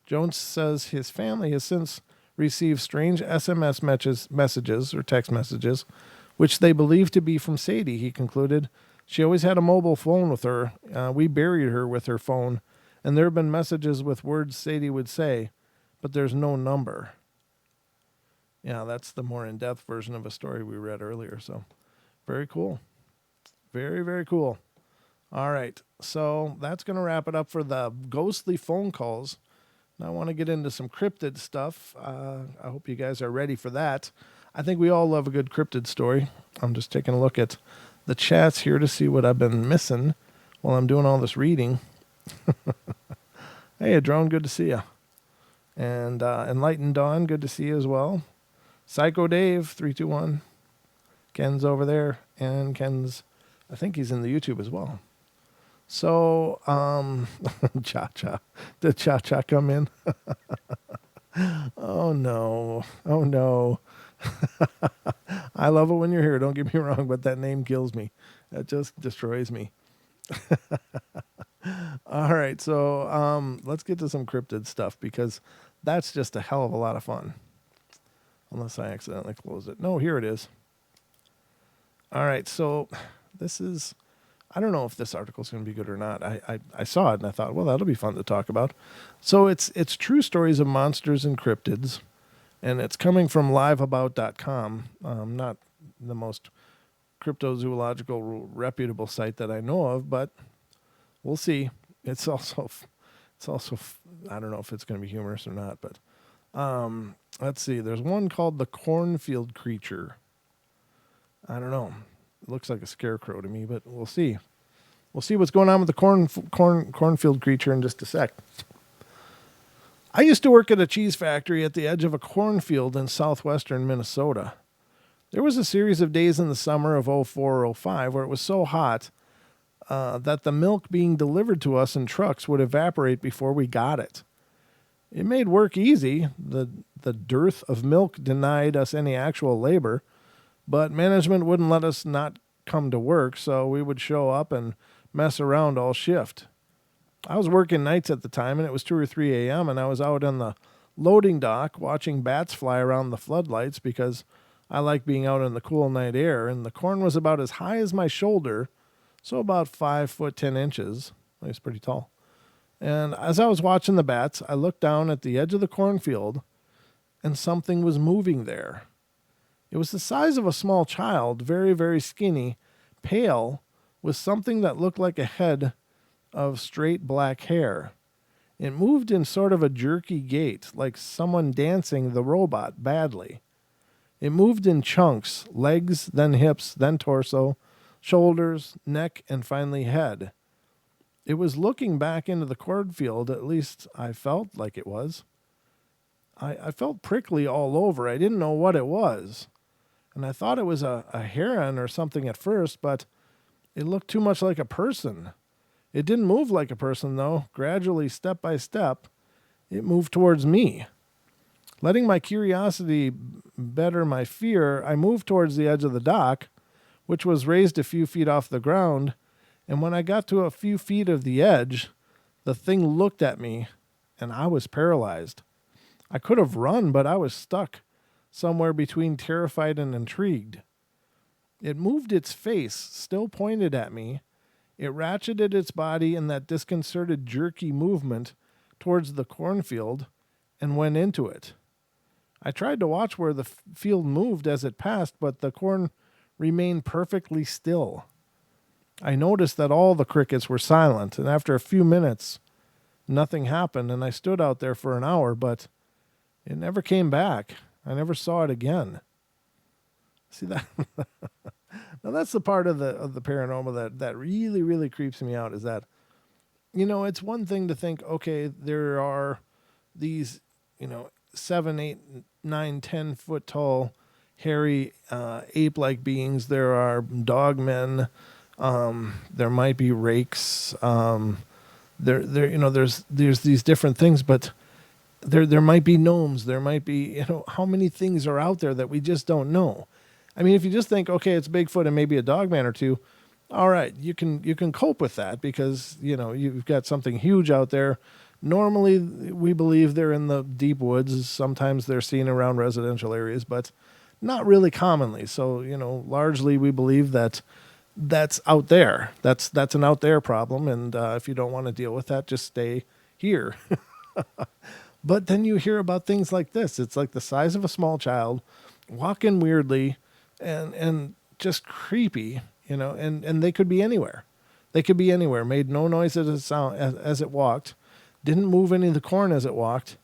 Jones says his family has since received strange SMS messages or text messages, which they believe to be from Sadie, he concluded. She always had a mobile phone with her. We buried her with her phone, and there have been messages with words Sadie would say, but there's no number. Yeah, that's the more in-depth version of a story we read earlier, so very cool. Very, very cool. All right, so that's going to wrap it up for the ghostly phone calls. Now I want to get into some cryptid stuff. I hope you guys are ready for that. I think we all love a good cryptid story. I'm just taking a look at the chats here to see what I've been missing while I'm doing all this reading. Hey, Drone, good to see you. And Enlightened Dawn, good to see you as well. Psycho Dave, 321. Ken's over there. And Ken's, I think he's in the YouTube as well. So, Cha-Cha. Did Cha-Cha come in? Oh, no. Oh, no. I love it when you're here. Don't get me wrong, but that name kills me. That just destroys me. All right, so let's get to some cryptid stuff because that's just a hell of a lot of fun. Unless I accidentally closed it. No, here it is. All right, so this is, I don't know if this article is going to be good or not. I saw it and I thought, well, that'll be fun to talk about. So it's true stories of monsters and cryptids, and it's coming from liveabout.com, not the most cryptozoological reputable site that I know of, but we'll see. It's also I don't know if it's going to be humorous or not, but let's see. There's one called the cornfield creature. I don't know. It looks like a scarecrow to me, but we'll see. We'll see what's going on with the cornfield creature in just a sec. I used to work at a cheese factory at the edge of a cornfield in southwestern Minnesota. There was a series of days in the summer of 04 or 05 where it was so hot that the milk being delivered to us in trucks would evaporate before we got it. It made work easy. The dearth of milk denied us any actual labor, but management wouldn't let us not come to work, so we would show up and mess around all shift. I was working nights at the time, and it was 2 or 3 a.m., and I was out on the loading dock watching bats fly around the floodlights because I like being out in the cool night air, and the corn was about as high as my shoulder, so about 5 foot 10 inches. It was pretty tall. And as I was watching the bats, I looked down at the edge of the cornfield, and something was moving there. It was the size of a small child, very, very skinny, pale, with something that looked like a head of straight black hair. It moved in sort of a jerky gait, like someone dancing the robot badly. It moved in chunks, legs, then hips, then torso, shoulders, neck, and finally head. It was looking back into the cornfield, at least I felt like it was. I felt prickly all over. I didn't know what it was. And I thought it was a heron or something at first, but it looked too much like a person. It didn't move like a person, though. Gradually, step by step, it moved towards me. Letting my curiosity better my fear, I moved towards the edge of the dock, which was raised a few feet off the ground, and when I got to a few feet of the edge, the thing looked at me, and I was paralyzed. I could have run, but I was stuck, somewhere between terrified and intrigued. It moved its face, still pointed at me. It ratcheted its body in that disconcerted, jerky movement towards the cornfield and went into it. I tried to watch where the field moved as it passed, but the corn remained perfectly still. I noticed that all the crickets were silent, and after a few minutes, nothing happened, and I stood out there for an hour, but it never came back. I never saw it again. See that? Now that's the part of the paranormal that really, really creeps me out is that, it's one thing to think, okay, there are these, 7, 8, 9, 10 foot tall, hairy, ape-like beings. There are dogmen. There might be rakes. There's these different things, but there might be gnomes. There might be, how many things are out there that we just don't know. I mean, if you just think, okay, it's Bigfoot and maybe a dogman or two, all right, you can cope with that because, you've got something huge out there. Normally, we believe they're in the deep woods. Sometimes they're seen around residential areas, but not really commonly. So, largely we believe that that's out there. That's an out there problem. And if you don't want to deal with that, just stay here. But then you hear about things like this. It's like the size of a small child, walking weirdly, and just creepy, and they could be anywhere. They could be anywhere. Made no noise as it walked. Didn't move any of the corn as it walked,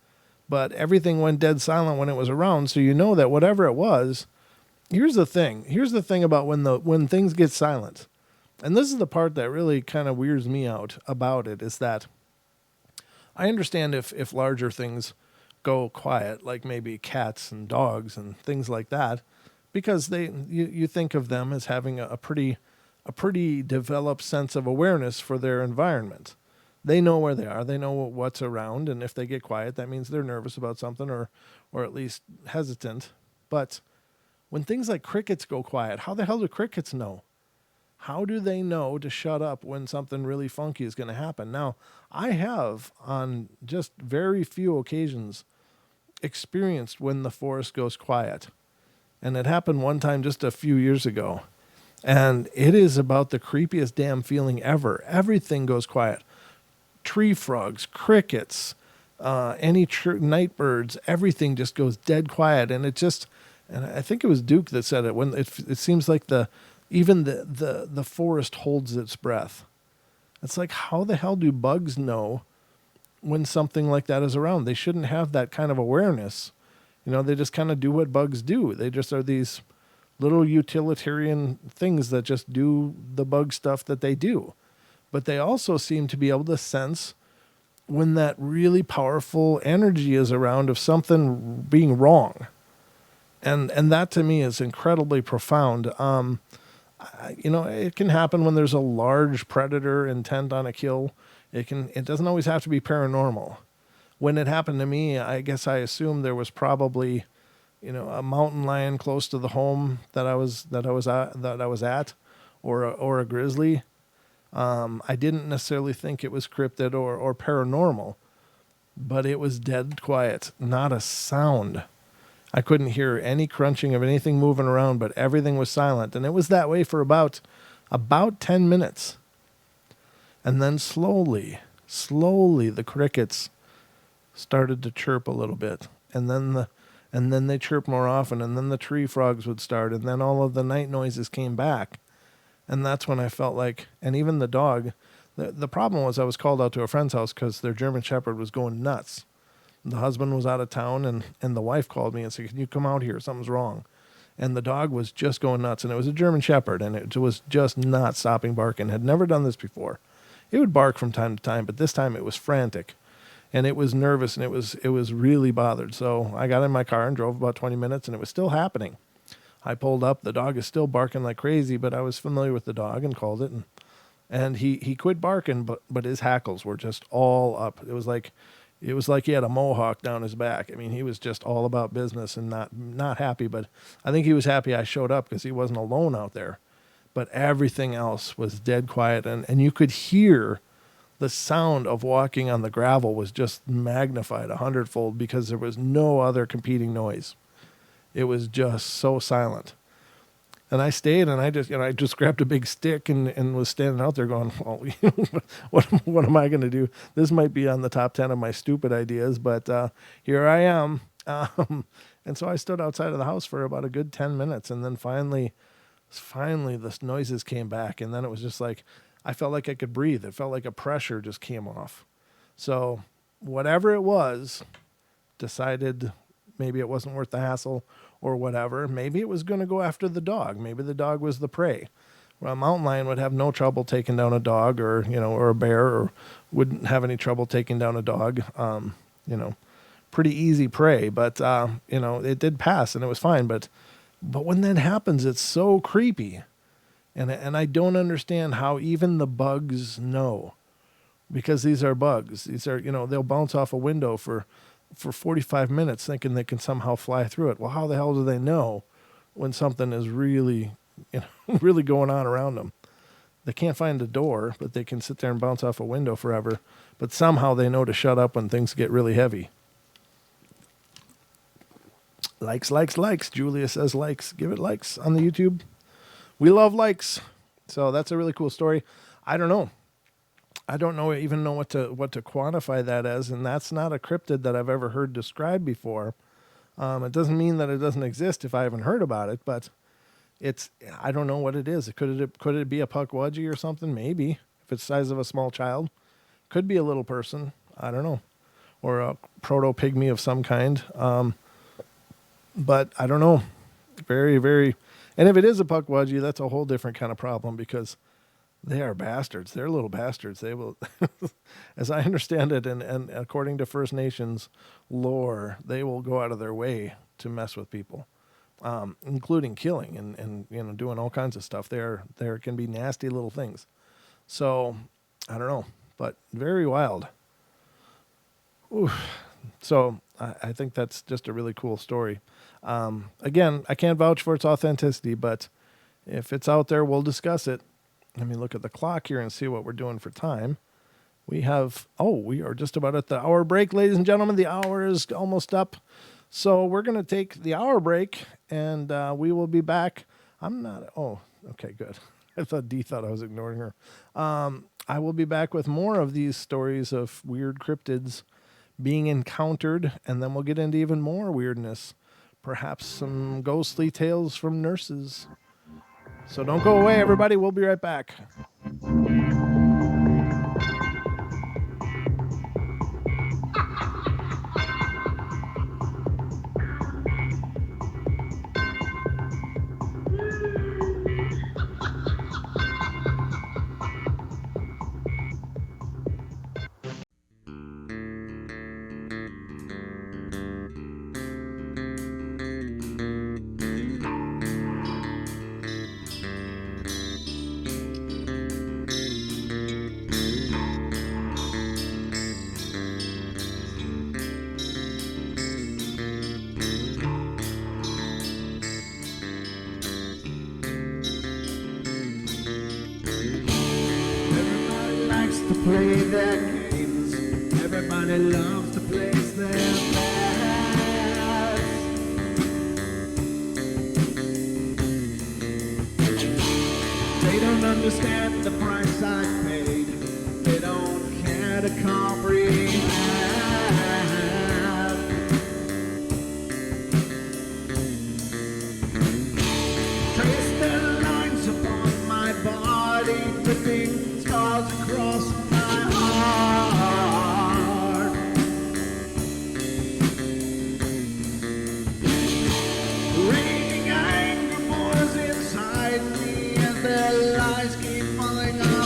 but everything went dead silent when it was around. So you know that whatever it was. Here's the thing. Here's the thing about when things get silent, and this is the part that really kind of weirds me out about it, is that I understand if larger things go quiet, like maybe cats and dogs and things like that, because you think of them as having a pretty developed sense of awareness for their environment. They know where they are. They know what's around, and if they get quiet, that means they're nervous about something or at least hesitant. But when things like crickets go quiet, how the hell do crickets know? How do they know to shut up when something really funky is going to happen? Now, I have on just very few occasions experienced when the forest goes quiet. And it happened one time just a few years ago. And it is about the creepiest damn feeling ever. Everything goes quiet. Tree frogs, crickets, any night birds, everything just goes dead quiet. And and I think it was Duke that said it, when it seems like even the forest holds its breath. It's like, how the hell do bugs know when something like that is around? They shouldn't have that kind of awareness. They just kind of do what bugs do. They just are these little utilitarian things that just do the bug stuff that they do. But they also seem to be able to sense when that really powerful energy is around of something being wrong. And that to me is incredibly profound. It can happen when there's a large predator intent on a kill. It doesn't always have to be paranormal. When it happened to me, I guess I assumed there was probably, a mountain lion close to the home that I was at, or a grizzly. I didn't necessarily think it was cryptid or paranormal, but it was dead quiet, not a sound. I couldn't hear any crunching of anything moving around, but everything was silent, and it was that way for about 10 minutes. And then slowly the crickets started to chirp a little bit, and then they chirped more often, and then the tree frogs would start, and then all of the night noises came back. And that's when I felt like, and even the dog, the problem was I was called out to a friend's house because their German Shepherd was going nuts. The husband was out of town, and the wife called me and said, "Can you come out here? Something's wrong." And the dog was just going nuts, and it was a German Shepherd, and it was just not stopping barking. Had never done this before. It would bark from time to time, but this time it was frantic. And it was nervous, and it was really bothered. So I got in my car and drove about 20 minutes, and it was still happening. I pulled up. The dog is still barking like crazy, but I was familiar with the dog and called it. And he quit barking, but his hackles were just all up. It was like he had a mohawk down his back. I mean, he was just all about business and not happy. But I think he was happy I showed up because he wasn't alone out there. But everything else was dead quiet, and you could hear the sound of walking on the gravel was just magnified 100-fold because there was no other competing noise. It was just so silent. And I stayed, and I just grabbed a big stick and was standing out there going, well, what am I going to do? This might be on the top 10 of my stupid ideas, but here I am. And so I stood outside of the house for about a good 10 minutes, and then finally the noises came back, and then it was just like, I felt like I could breathe. It felt like a pressure just came off. So whatever it was, decided maybe it wasn't worth the hassle or whatever. Maybe it was going to go after the dog. Maybe the dog was the prey. Well, a mountain lion would have no trouble taking down a dog, or a bear, or wouldn't have any trouble taking down a dog. Pretty easy prey, but it did pass and it was fine. But when that happens, it's so creepy. And I don't understand how even the bugs know, because these are bugs. These are, they'll bounce off a window for 45 minutes thinking they can somehow fly through it. Well, how the hell do they know when something is really, really going on around them? They can't find a door, but they can sit there and bounce off a window forever. But somehow they know to shut up when things get really heavy. Likes. Julia says likes. Give it likes on the YouTube. We love likes. So that's a really cool story. I don't know even know what to quantify that as, and that's not a cryptid that I've ever heard described before. It doesn't mean that it doesn't exist if I haven't heard about it, but I don't know what it is. Could it be a pukwudgie or something? Maybe, if it's the size of a small child. Could be a little person. I don't know. Or a proto-pygmy of some kind. But I don't know. Very, very... And if it is a pukwudgie, that's a whole different kind of problem, because they are bastards. They're little bastards. They will, as I understand it, and according to First Nations lore, they will go out of their way to mess with people, including killing and doing all kinds of stuff. There can be nasty little things. So I don't know, but very wild. Ooh. So I think that's just a really cool story. Again, I can't vouch for its authenticity, but if it's out there, we'll discuss it. Let me look at the clock here and see what we're doing for time. We are just about at the hour break, ladies and gentlemen. The hour is almost up. So we're going to take the hour break, and we will be back. Okay, good. I thought Dee thought I was ignoring her. I will be back with more of these stories of weird cryptids being encountered, and then we'll get into even more weirdness. Perhaps some ghostly tales from nurses. So don't go away, everybody. We'll be right back. Play their games. Everybody loves to place their bets. They don't understand the price I paid. They don't care to comprehend. Trace their lines upon my body, dripping scars across my heart. Raging anger pours inside me, and their lies keep falling apart.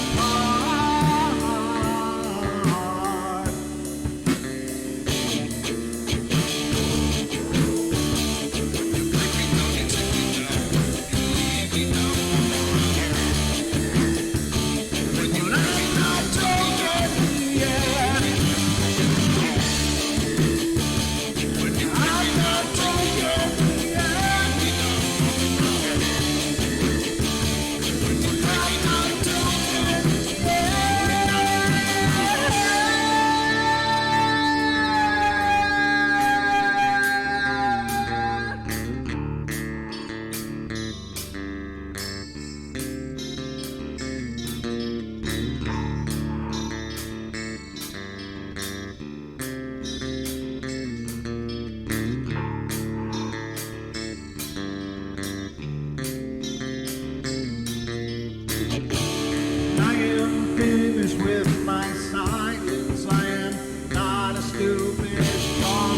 With my silence, I am not a stupid boy.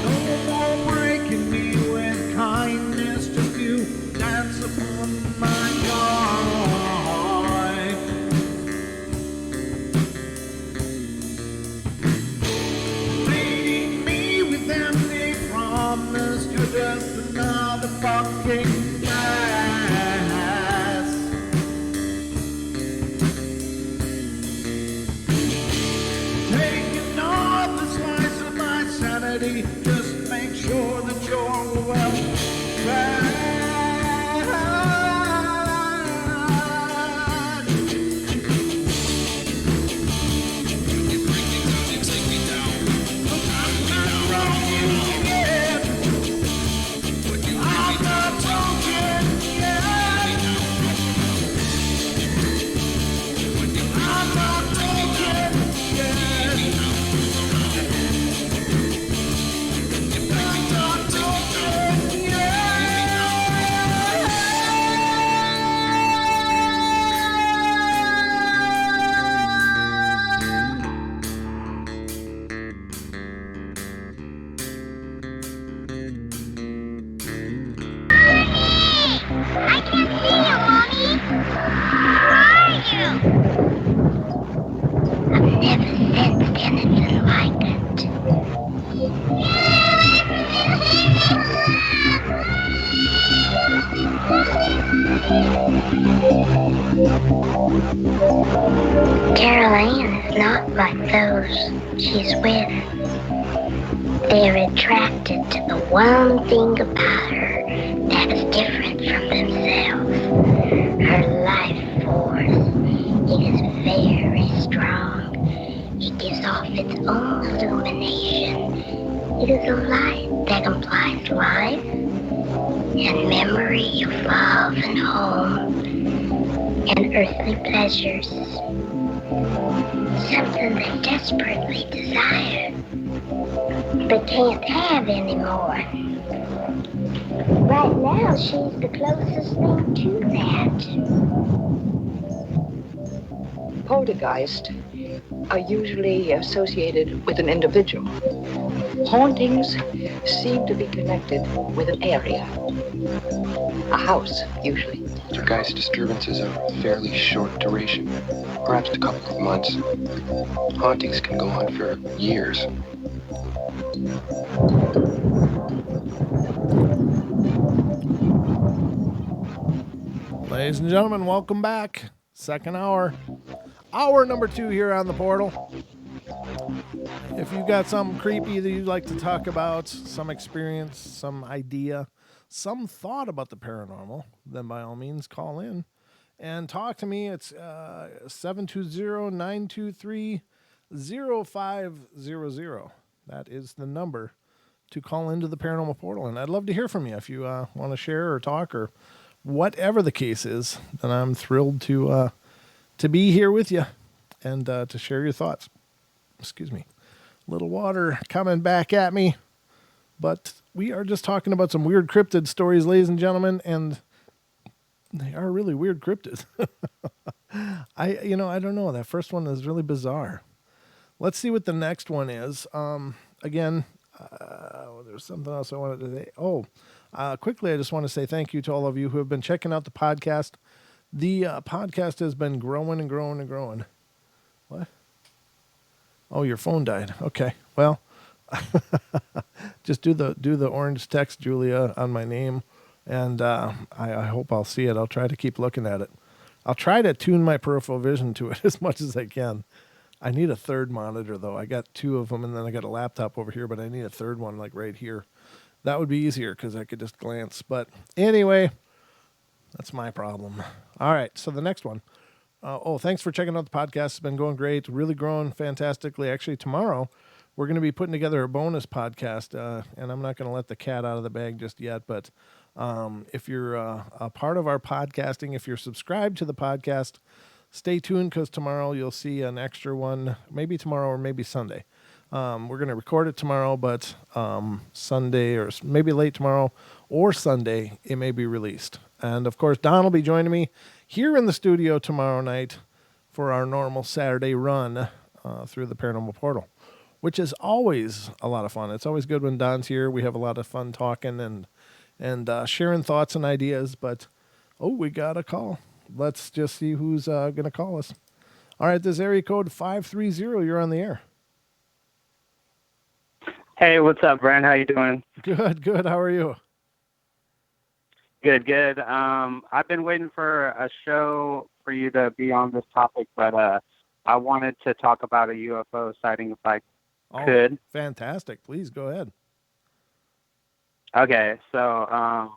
No more breaking me with kindness, just you dance upon my joy. Leading me with empty promise, you're just another fucking mess. Taking off the slice of my sanity, just make sure that you're well fed. I'm not wrong yet. I'm not broken yet. I'm not broken yet. I'm not broken I can't see you, Mommy. Where are you? I've never sensed anything like it. Carol Ann is not like those she's with. They're attracted to the one thing about her that is different from themselves. Her life force. It is very strong. It gives off its own illumination. It is a light that implies life and memory of love and home and earthly pleasures. Something they desperately desire, but can't have anymore. Right now, she's the closest thing to that. Poltergeists are usually associated with an individual. Hauntings seem to be connected with an area. A house, usually. Poltergeist disturbances are of fairly short duration, perhaps a couple of months. Hauntings can go on for years. Ladies and gentlemen, welcome back. Second hour. Hour number 2 here on the portal. If you've got something creepy that you'd like to talk about, some experience, some idea, some thought about the paranormal, then by all means call in and talk to me. It's 720-923-0500. That is the number to call into the Paranormal Portal. And I'd love to hear from you if you want to share or talk or whatever the case is. Then I'm thrilled to be here with you and to share your thoughts. Excuse me. Little water coming back at me. But we are just talking about some weird cryptid stories, ladies and gentlemen, and they are really weird cryptids. I don't know. That first one is really bizarre. Let's see what the next one is. Again, there's something else I wanted to say. Quickly, I just want to say thank you to all of you who have been checking out the podcast. The podcast has been growing and growing and growing. What? Oh, your phone died. Okay. Well, just do the orange text, Julia, on my name, and I hope I'll see it. I'll try to keep looking at it. I'll try to tune my peripheral vision to it as much as I can. I need a third monitor, though. I got 2 of them, and then I got a laptop over here, but I need a third one, like right here. That would be easier because I could just glance. But anyway, that's my problem. All right, so the next one. Thanks for checking out the podcast. It's been going great, really growing fantastically. Actually, tomorrow we're going to be putting together a bonus podcast, and I'm not going to let the cat out of the bag just yet. But if you're a part of our podcasting, if you're subscribed to the podcast, stay tuned because tomorrow you'll see an extra one, maybe tomorrow or maybe Sunday. We're going to record it tomorrow, but Sunday or maybe late tomorrow or Sunday, it may be released. And, of course, Don will be joining me here in the studio tomorrow night for our normal Saturday run through the Paranormal Portal, which is always a lot of fun. It's always good when Don's here. We have a lot of fun talking and sharing thoughts and ideas. But, we got a call. Let's just see who's going to call us. All right, this area code 530, you're on the air. Hey, what's up, Brent? How you doing? Good. How are you? Good. I've been waiting for a show for you to be on this topic, but I wanted to talk about a UFO sighting if I could. Fantastic. Please go ahead. Okay, so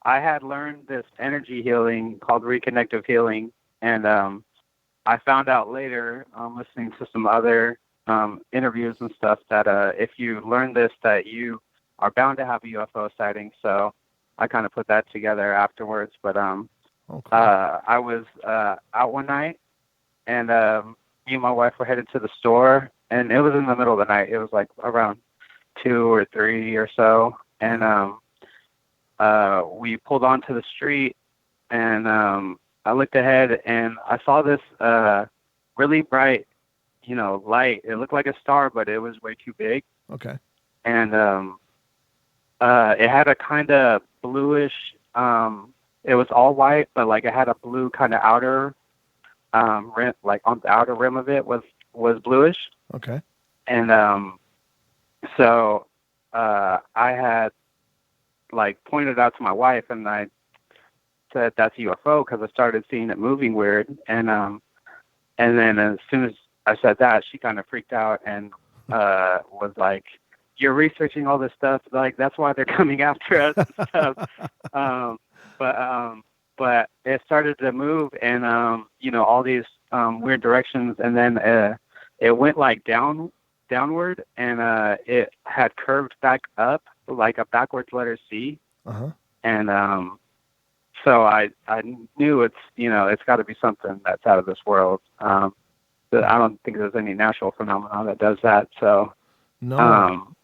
I had learned this energy healing called reconnective healing, and I found out later, listening to some other interviews and stuff, that if you learn this, that you are bound to have a UFO sighting. So I kind of put that together afterwards. But I was out one night, and me and my wife were headed to the store, and it was in the middle of the night. It was like around 2 or 3 or so, and we pulled onto the street, and I looked ahead, and I saw this really bright, light. It looked like a star, but it was way too big. Okay. And it had a kind of bluish, it was all white, but like it had a blue kind of outer rim, like on the outer rim of it was bluish. Okay. And so I had like pointed out to my wife, and I said that's a UFO because I started seeing it moving weird. And then as soon as I said that, she kind of freaked out and was like, you're researching all this stuff. Like that's why they're coming after us and stuff. Um, but it started to move, and all these weird directions, and then it went like downward, and it had curved back up like a backwards letter C, Uh-huh. and so I knew it's got to be something that's out of this world. But I don't think there's any natural phenomenon that does that. So No. um,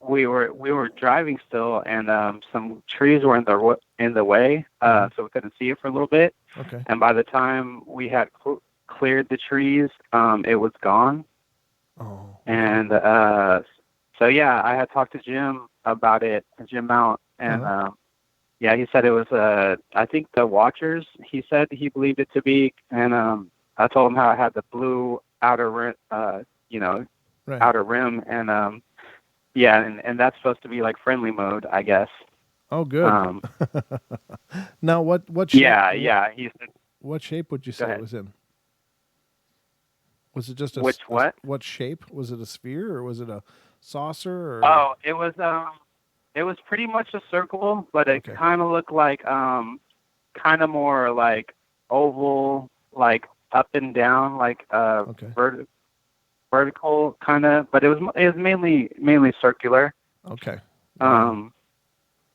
we were driving still, and some trees were in the way, so we couldn't see it for a little bit. Okay. And by the time we had cleared the trees, it was gone. Oh. And so yeah, I had talked to Jim about it, Jim Mount, and yeah, he said it was I think the Watchers. He said he believed it to be, and I told him how it had the blue outer rim, Right. outer rim, and yeah, and that's supposed to be like friendly mode, I guess. Oh, good. Now, what shape? Yeah. He said, What shape would you go say it ahead. was in? Was it just Which what? what shape? Was it a sphere or was it a saucer? Or Oh, it was pretty much a circle, but it Okay. kind of looked like kind of more like oval, like up and down, like Okay. vertical kind of, but it was mainly circular. Okay.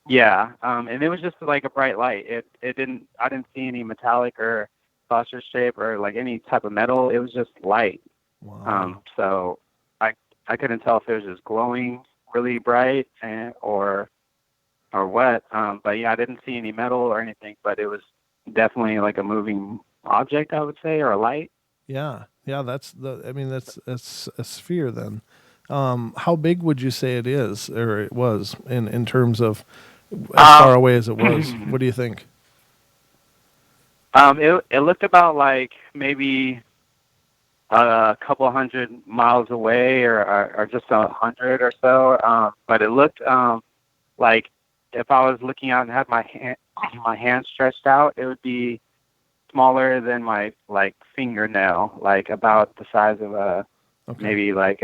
Yeah, and it was just like a bright light. I didn't see any metallic or saucer shape or like any type of metal. It was just light. Wow. So I couldn't tell if it was just glowing really bright or what. But yeah, I didn't see any metal or anything, but it was definitely like a moving object, I would say, or a light. Yeah. Yeah. That's a sphere then. How big would you say it is, or it was, in terms of as far away as it was? What do you think? It looked about like maybe a couple 100 miles away, or just 100 or so. But it looked like if I was looking out and had my hand stretched out, it would be smaller than my like fingernail, like about the size of Okay. maybe like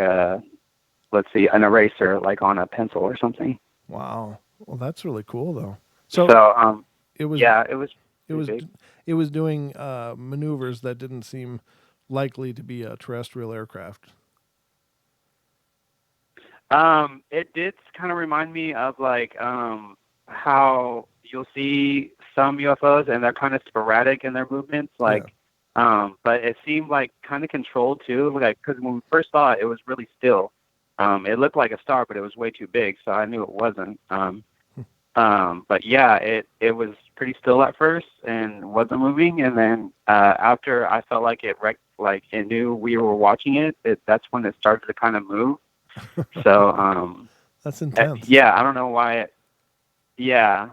let's see, an eraser, like on a pencil or something. Wow. Well, that's really cool, though. So It was yeah, it was it was big. it was doing maneuvers that didn't seem likely to be a terrestrial aircraft. It did kind of remind me of like how you'll see some UFOs and they're kind of sporadic in their movements, like but it seemed like kind of controlled too, like because when we first saw it, it was really still. It looked like a star, but it was way too big, so I knew it wasn't. But yeah, it was pretty still at first and wasn't moving, and then after I felt like like it knew we were watching it, that's when it started to kind of move. So That's intense. yeah, I don't know why. Yeah,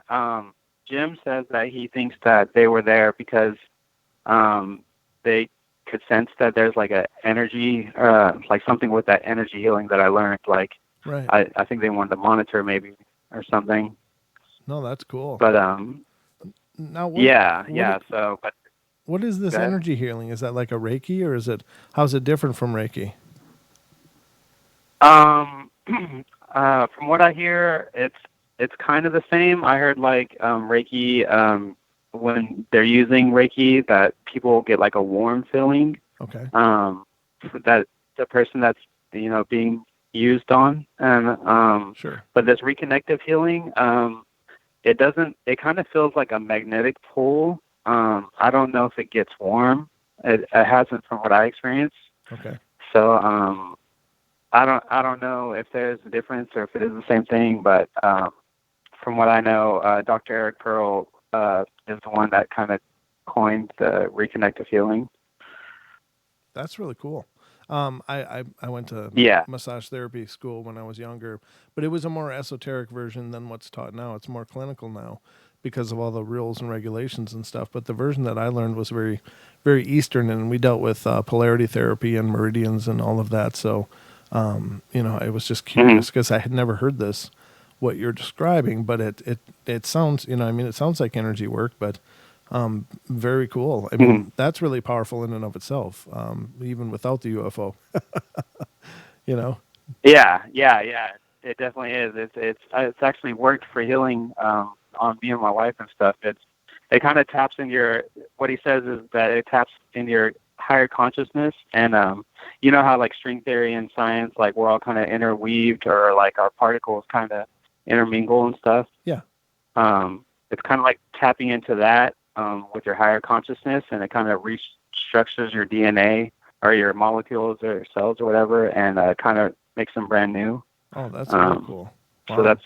Jim says that he thinks that they were there because they could sense that there's like a energy, like something with that energy healing that I learned. Like Right. I think they wanted to monitor maybe or something. No, that's cool. But Now, yeah. So, but what is this go ahead. energy healing? Is that like a Reiki, or how's it different from Reiki? From what I hear, it's kind of the same. I heard like Reiki, when they're using Reiki, that people get like a warm feeling. Okay. That the person that's being used on, and Sure. but this reconnective healing, it doesn't. It kind of feels like a magnetic pull. I don't know if it gets warm. It hasn't, from what I experienced. Okay. So I don't know if there's a difference or if it is the same thing, but from what I know, Dr. Eric Pearl is the one that kind of coined the reconnective healing. That's really cool. I went to Yeah. massage therapy school when I was younger, but it was a more esoteric version than what's taught now. It's more clinical now because of all the rules and regulations and stuff. But the version that I learned was very, very Eastern, and we dealt with polarity therapy and meridians and all of that. So, I was just curious because I had never heard this, what you're describing, but it sounds, it sounds like energy work, but very cool. I mean, that's really powerful in and of itself, even without the UFO. Yeah. It definitely is. It's actually worked for healing on me and my wife and stuff. It kind of taps in your. What he says is that it taps in your higher consciousness, and you know how like string theory and science, like we're all kind of interweaved, or like our particles kind of intermingle and stuff. Yeah. It's kind of like tapping into that with your higher consciousness, and it kind of restructures your DNA or your molecules or cells or whatever, and kind of makes them brand new. Oh, that's really cool. So Wow. that's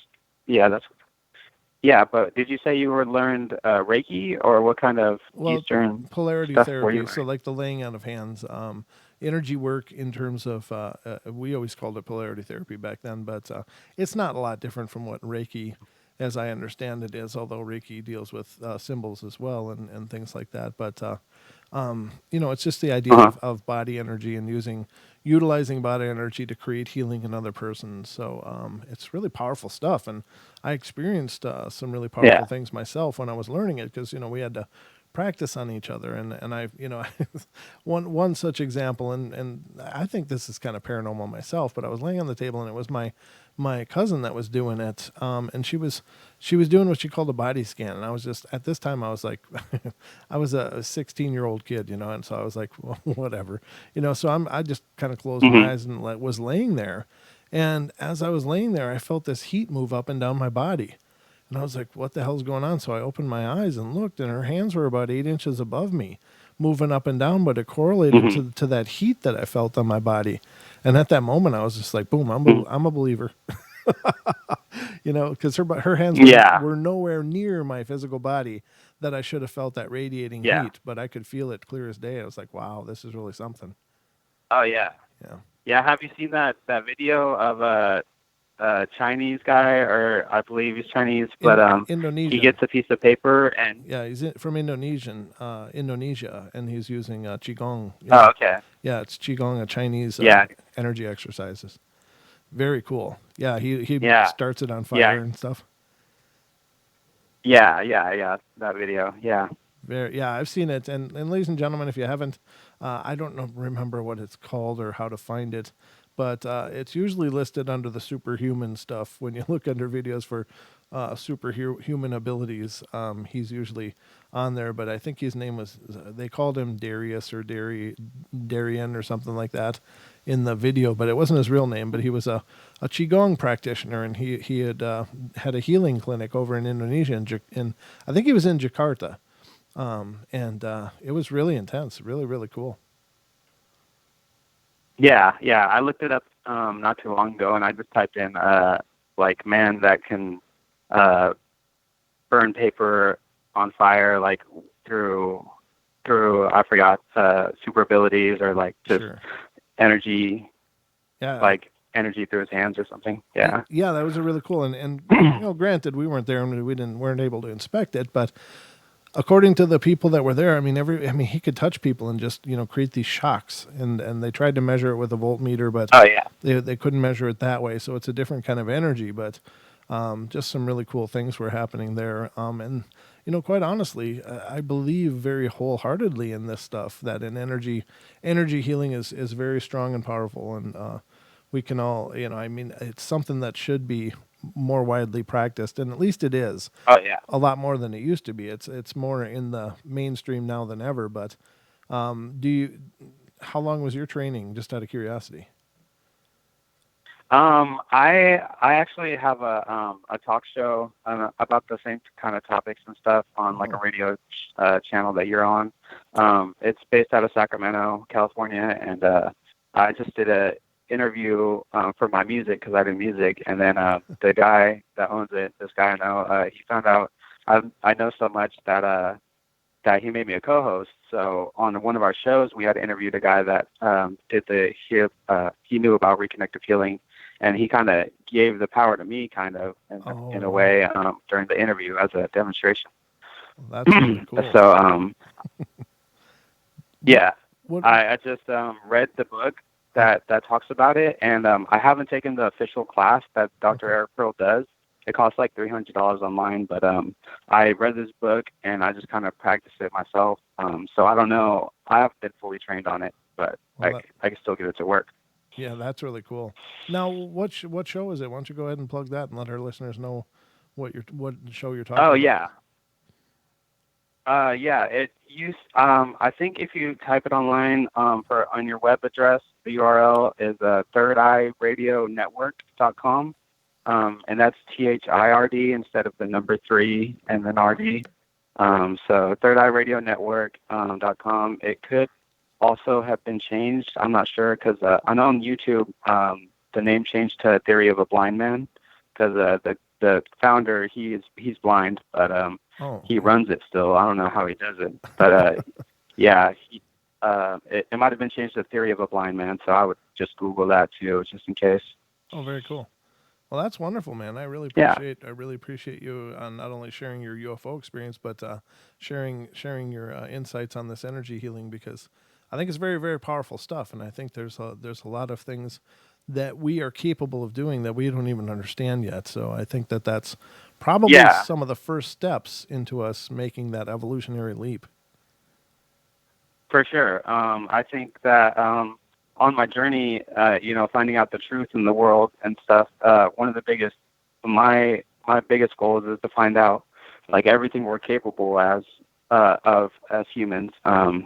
yeah. But did you say you were learned Reiki, or what kind of Well, Eastern polarity stuff were you therapy. So, learning? like the laying out of hands, energy work in terms of, we always called it polarity therapy back then, but it's not a lot different from what Reiki, as I understand it, is, although Reiki deals with symbols as well and things like that. But it's just the idea Uh-huh. of body energy and utilizing body energy to create healing in other persons. So it's really powerful stuff, and I experienced some really powerful Yeah. things myself when I was learning it, because we had to practice on each other, and I one such example, and I think this is kind of paranormal myself, but I was laying on the table, and it was my cousin that was doing it, and she was doing what she called a body scan, and I was just, at this time I was like I was a 16-year-old kid, and so I was like, well, whatever, so I just kind of closed Hmm. my eyes and was laying there, and as I was laying there, I felt this heat move up and down my body. And I was like, what the hell's going on? So I opened my eyes and looked, and her hands were about 8 inches above me, moving up and down, but it correlated Hmm. to that heat that I felt on my body. And at that moment, I was just like, boom, Hmm. I'm a believer, because her hands Yeah. were nowhere near my physical body, that I should have felt that radiating Yeah. heat, but I could feel it clear as day. I was like, wow, this is really something. Oh yeah. Yeah. Yeah. Have you seen that video of a Chinese guy, or I believe he's Chinese, but he Indonesian. gets a piece of paper and Yeah, he's from Indonesia, and he's using qigong. oh Yeah, okay. yeah, it's qigong, a Chinese Yeah. energy exercises. Very cool. Yeah, he Yeah. starts it on Yeah. fire and stuff. Yeah. That video. Yeah. Yeah, I've seen it, and ladies and gentlemen, if you haven't, I don't remember what it's called or how to find it, but it's usually listed under the superhuman stuff. When you look under videos for superhuman abilities, he's usually on there. But I think his name was, they called him Darius or Darian or something like that in the video, but it wasn't his real name. But he was a qigong practitioner, and he had had a healing clinic over in Indonesia, in I think he was in Jakarta, and it was really intense, really, really cool. Yeah. I looked it up not too long ago, and I just typed in like man that can uh burn paper on fire, like through I forgot super abilities, or like just Sure. energy, Yeah. like energy through his hands or something. Yeah. Yeah, that was a really cool. And granted, we weren't there and weren't able to inspect it, but according to the people that were there, he could touch people and just create these shocks. And they tried to measure it with a voltmeter, but Oh yeah. they couldn't measure it that way. So it's a different kind of energy, but just some really cool things were happening there. And quite honestly, I believe very wholeheartedly in this stuff, that an energy healing is very strong and powerful, and we can all, it's something that should be more widely practiced, and at least it is Oh yeah. a lot more than it used to be. It's more in the mainstream now than ever. But do you? How long was your training? Just out of curiosity. I actually have a talk show about the same kind of topics and stuff on like a Oh, radio channel that you're on. It's based out of Sacramento, California, and I just did a interview for my music, because I do music, and then the guy that owns it, this guy I know, he found out I know so much that he made me a co-host. So on one of our shows, we had interviewed a guy that he knew about reconnective healing, and he kind of gave the power to me, kind of in a wow. way, during the interview as a demonstration. Well, that's really cool. So What? yeah, What? I just read the book that talks about it, and I haven't taken the official class that Dr. Okay. Eric Pearl does. It costs like $300 online, but I read this book and I just kind of practiced it myself. So I don't know. I haven't been fully trained on it, but Well, I can still get it to work. Yeah, that's really cool. Now, what show is it? Why don't you go ahead and plug that and let our listeners know what show you're Oh talking about? yeah. Yeah, it used. I think if you type it online, for on your web address, the URL is thirdeye-radio-network.com, and that's THIRD instead of the number three and then RD. So thirdeye-radio-network.com. It could also have been changed. I'm not sure because I know on YouTube, the name changed to Theory of a Blind Man because the founder he's blind, but Oh, he yeah. runs it still. I don't know how he does it, but yeah, it might have been changed to Theory of a Blind Man. So I would just Google that too, just in case. Oh, very cool. Well, that's wonderful, man. Yeah, I really appreciate you on not only sharing your UFO experience, but sharing your insights on this energy healing because I think it's very very powerful stuff, and I think there's a lot of things that we are capable of doing that we don't even understand yet. So I think that that's probably yeah, some of the first steps into us making that evolutionary leap. for sure. I think that on my journey, finding out the truth in the world and stuff, one of the biggest, my biggest goals is to find out like everything we're capable of as humans. Hmm.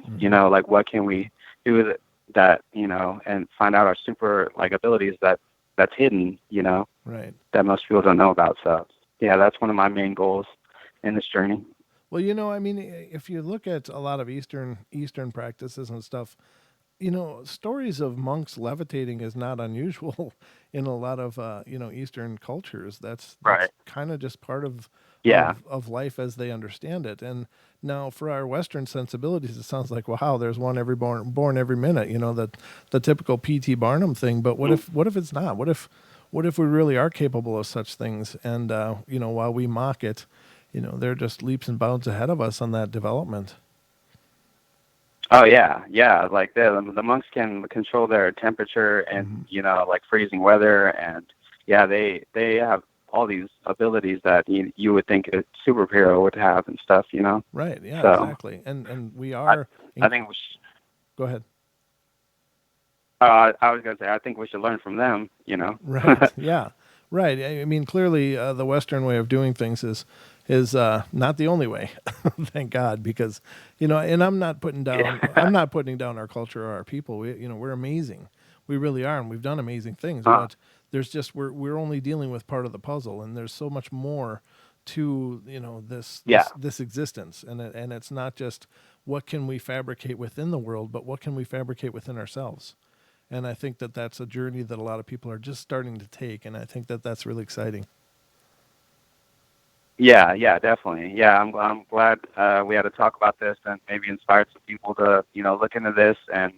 Like what can we do that, and find out our super like abilities that's hidden, Right. that most people don't know about. So yeah, that's one of my main goals in this journey. Well, I mean, if you look at a lot of Eastern practices and stuff, stories of monks levitating is not unusual in a lot of Eastern cultures. That's Right. kind of just part of Yeah. life as they understand it. And now for our Western sensibilities, it sounds like wow, there's one every born every minute. The typical P.T. Barnum thing. But Mm. what if it's not? What if we really are capable of such things? And while we mock it, they're just leaps and bounds ahead of us on that development. Oh yeah, yeah. Like the monks can control their temperature and Hmm. like freezing weather, and yeah, they have all these abilities that you would think a superhero would have and stuff. Right. Yeah. So Exactly. And we I are. I think Go ahead. I was gonna say I think we should learn from them. Right. Yeah. Right. I mean, clearly, the Western way of doing things is not the only way. Thank God, because and I'm Yeah. not putting down our culture or our people. We're amazing. We really are, and we've done amazing things. Uh, But there's just we're only dealing with part of the puzzle, and there's so much more to yeah. this existence, and it's not just what can we fabricate within the world, but what can we fabricate within ourselves. And I think that that's a journey that a lot of people are just starting to take, and I think that that's really exciting. Yeah, yeah, definitely. Yeah, I'm glad we had to talk about this and maybe inspire some people to look into this and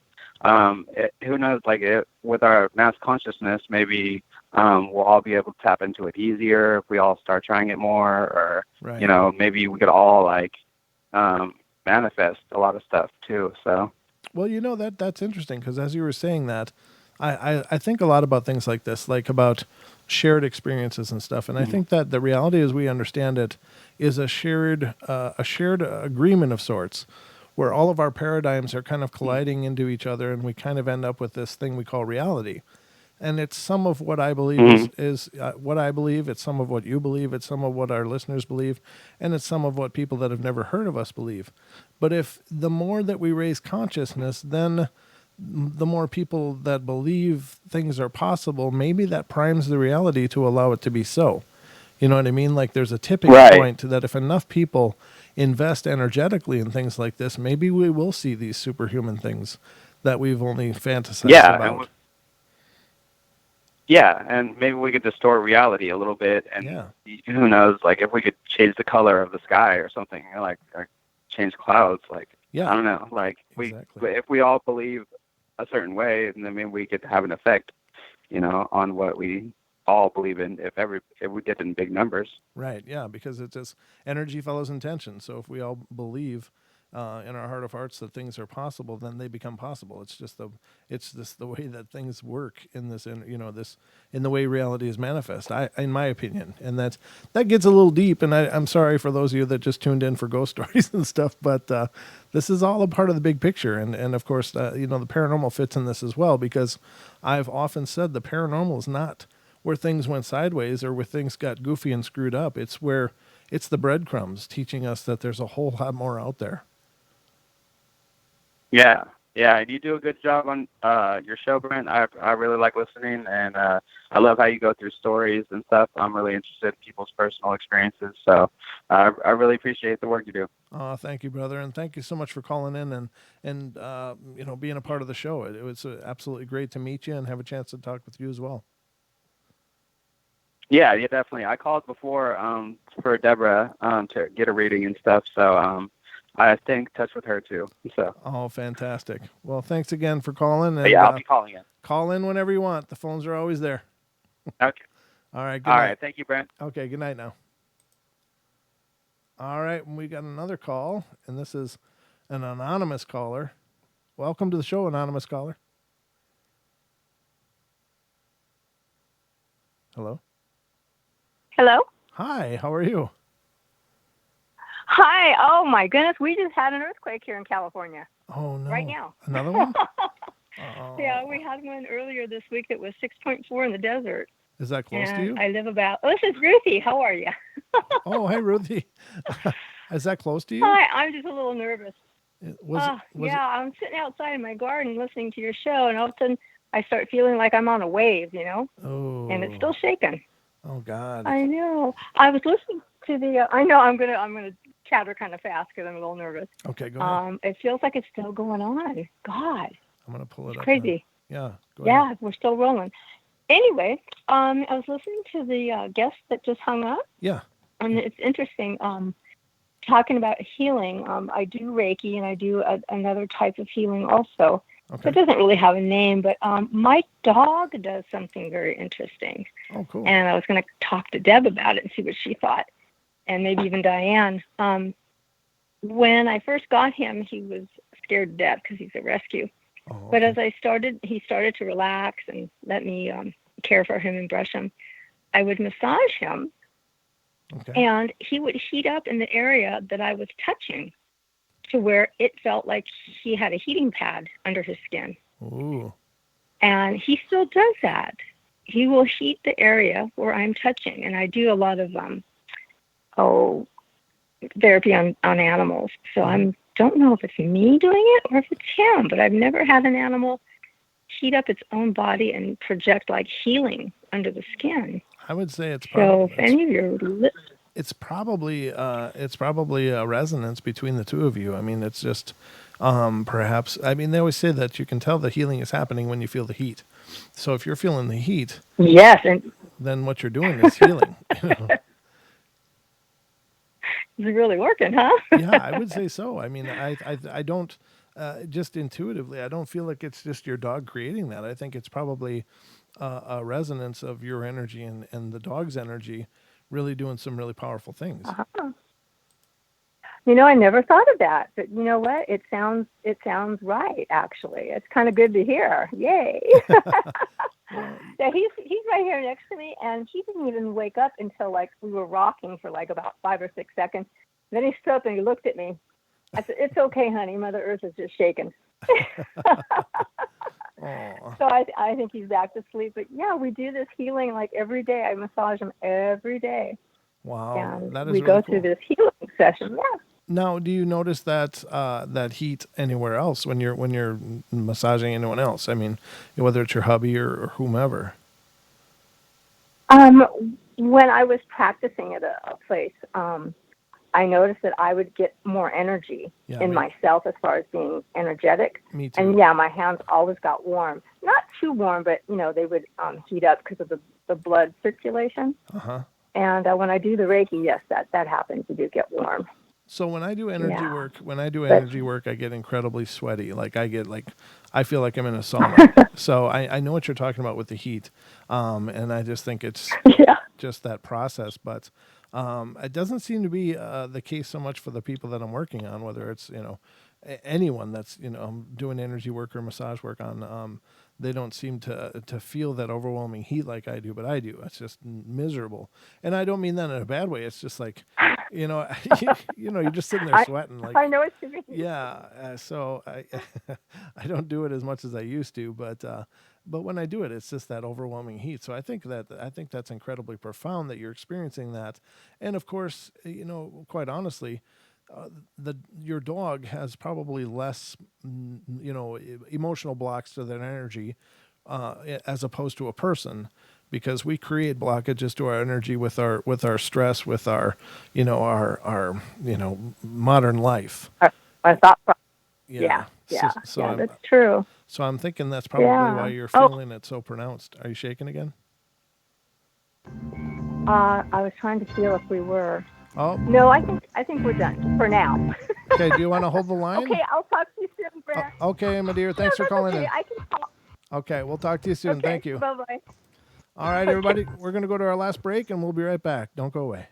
who knows, like with our mass consciousness, maybe we'll all be able to tap into it easier if we all start trying it more, or Right. maybe we could all like manifest a lot of stuff too. So Well, that's interesting because as you were saying that, I think a lot about things like this, like about shared experiences and stuff. And I mhm. think that the reality as we understand it is a shared agreement of sorts, where all of our paradigms are kind of colliding into each other, and we kind of end up with this thing we call reality. And it's some of what I believe Mhm. is what I believe. It's some of what you believe. It's some of what our listeners believe, and it's some of what people that have never heard of us believe. But if the more that we raise consciousness, then the more people that believe things are possible, maybe that primes the reality to allow it to be so. You know what I mean? Like there's a tipping Right. point to that if enough people invest energetically in things like this, maybe we will see these superhuman things that we've only fantasized Yeah, and about. yeah, and maybe we could distort reality a little bit, and Yeah. who knows, like if we could change the color of the sky or something, like or change clouds, like I Yeah. don't know, like Exactly. if we all believe a certain way, then maybe we could have an effect, on what we all believe in if we did it in big numbers. Right. Yeah. Because it's just energy follows intention. So if we all believe in our heart of hearts that things are possible, then they become possible. It's just the way that things work in this, in the way reality is manifest. In my opinion, and that gets a little deep. And I'm sorry for those of you that just tuned in for ghost stories and stuff, but this is all a part of the big picture. And of course, the paranormal fits in this as well, because I've often said the paranormal is not where things went sideways or where things got goofy and screwed up. It's the breadcrumbs teaching us that there's a whole lot more out there. Yeah, yeah, and you do a good job on your show, Brent. I really like listening, and I love how you go through stories and stuff. I'm really interested in people's personal experiences, so I really appreciate the work you do. Oh, thank you, brother, and thank you so much for calling in and being a part of the show. It was absolutely great to meet you and have a chance to talk with you as well. Yeah, yeah, definitely. I called before for Deborah to get a reading and stuff, so I stay in touch with her too. So. Oh, fantastic. Well, thanks again for calling. But And yeah, I'll be calling in. call in whenever you want. The phones are always there. Okay. All right. Good All night. right. Thank you, Brent. Okay. Good night now. All right. We got another call, and this is an anonymous caller. Welcome to the show, anonymous caller. Hello. Hello? Hi. How are you? Hi. Oh, my goodness. We just had an earthquake here in California Oh, no. right now. Another one? Oh. Yeah, we had one earlier this week that was 6.4 in the desert. Is that close to And you? I live about, this is Ruthie. How are you? Oh, hey, Ruthie. Is that close to you? Hi. I'm just a little nervous. Was Yeah, I'm sitting outside in my garden listening to your show, and all of a sudden I start feeling like I'm on a wave, Oh. and it's still shaking. Oh, God. I know. I was listening to the, I know I'm gonna chatter kind of fast because I'm a little nervous. Okay, go ahead. It feels like it's still going on. God. I'm going to pull it up. Crazy. Now. Yeah, go Yeah, ahead. we're still rolling. Anyway, I was listening to the guest that just hung up, Yeah. and it's interesting. Talking about healing, I do Reiki, and I do another type of healing also. Okay. So it doesn't really have a name, but my dog does something very interesting. Oh, cool. And I was going to talk to Deb about it and see what she thought, and maybe even Diane. When I first got him, he was scared to death because he's a rescue. Oh, okay. But as he started to relax and let me care for him and brush him, I would massage him, Okay. and he would heat up in the area that I was touching to where it felt like he had a heating pad under his skin. Ooh. And he still does that. He will heat the area where I'm touching, and I do a lot of therapy on animals. So I don't know if it's me doing it or if it's him, but I've never had an animal heat up its own body and project like healing under the skin. I would say it's So probably if any of your it's probably a resonance between the two of you. I mean, it's just perhaps. I mean, they always say that you can tell the healing is happening when you feel the heat. So if you're feeling the heat, yes, and then what you're doing is healing. it's really working, huh? Yeah, I would say so. I mean, I don't just intuitively, I don't feel like it's just your dog creating that. I think it's probably a resonance of your energy and the dog's energy really doing some really powerful things. Uh-huh. I never thought of that, but you know what? It sounds right. Actually, it's kind of good to hear. Yay! So he's right here next to me, and he didn't even wake up until like we were rocking for like about 5 or 6 seconds. Then he stood up and he looked at me. I said, "It's okay, honey. Mother Earth is just shaking." So I think he's back to sleep. But yeah, we do this healing like every day. I massage him every day. Wow, And that is we really go cool. through this healing session. Yeah. Now, do you notice that heat anywhere else when you're massaging anyone else? I mean, whether it's your hubby or whomever. When I was practicing at a place, I noticed that I would get more energy in myself as far as being energetic. Me too. And yeah, my hands always got warm. Not too warm, but they would heat up because of the blood circulation. Uh-huh. And when I do the Reiki, yes, that happens. You do get warm. So when I do energy work, I get incredibly sweaty. Like I feel like I'm in a sauna. So I know what you're talking about with the heat. And I just think it's just that process. But It doesn't seem to be the case so much for the people that I'm working on, whether it's, anyone that's, doing energy work or massage work on. They don't seem to feel that overwhelming heat like I do, but I do. It's just miserable. And I don't mean that in a bad way. It's just like, you're just sitting there sweating. Like, I know what you mean. yeah. So I, I don't do it as much as I used to, but when I do it, it's just that overwhelming heat. So I think that's incredibly profound that you're experiencing that. And of course, quite honestly, your dog has probably less, emotional blocks to their energy, as opposed to a person, because we create blockages to our energy with our stress, with our, our modern life. I thought, Yeah. yeah, So that's true. So I'm thinking that's probably why you're feeling it so pronounced. Are you shaking again? I was trying to feel if we were. Oh. No, I think we're done for now. Okay. Do you want to hold the line? Okay, I'll talk to you soon, Brad. Okay, my dear. Thanks for calling in. I can talk. Okay, we'll talk to you soon. Okay, Thank you. Bye-bye. All right, everybody. We're going to go to our last break, and we'll be right back. Don't go away.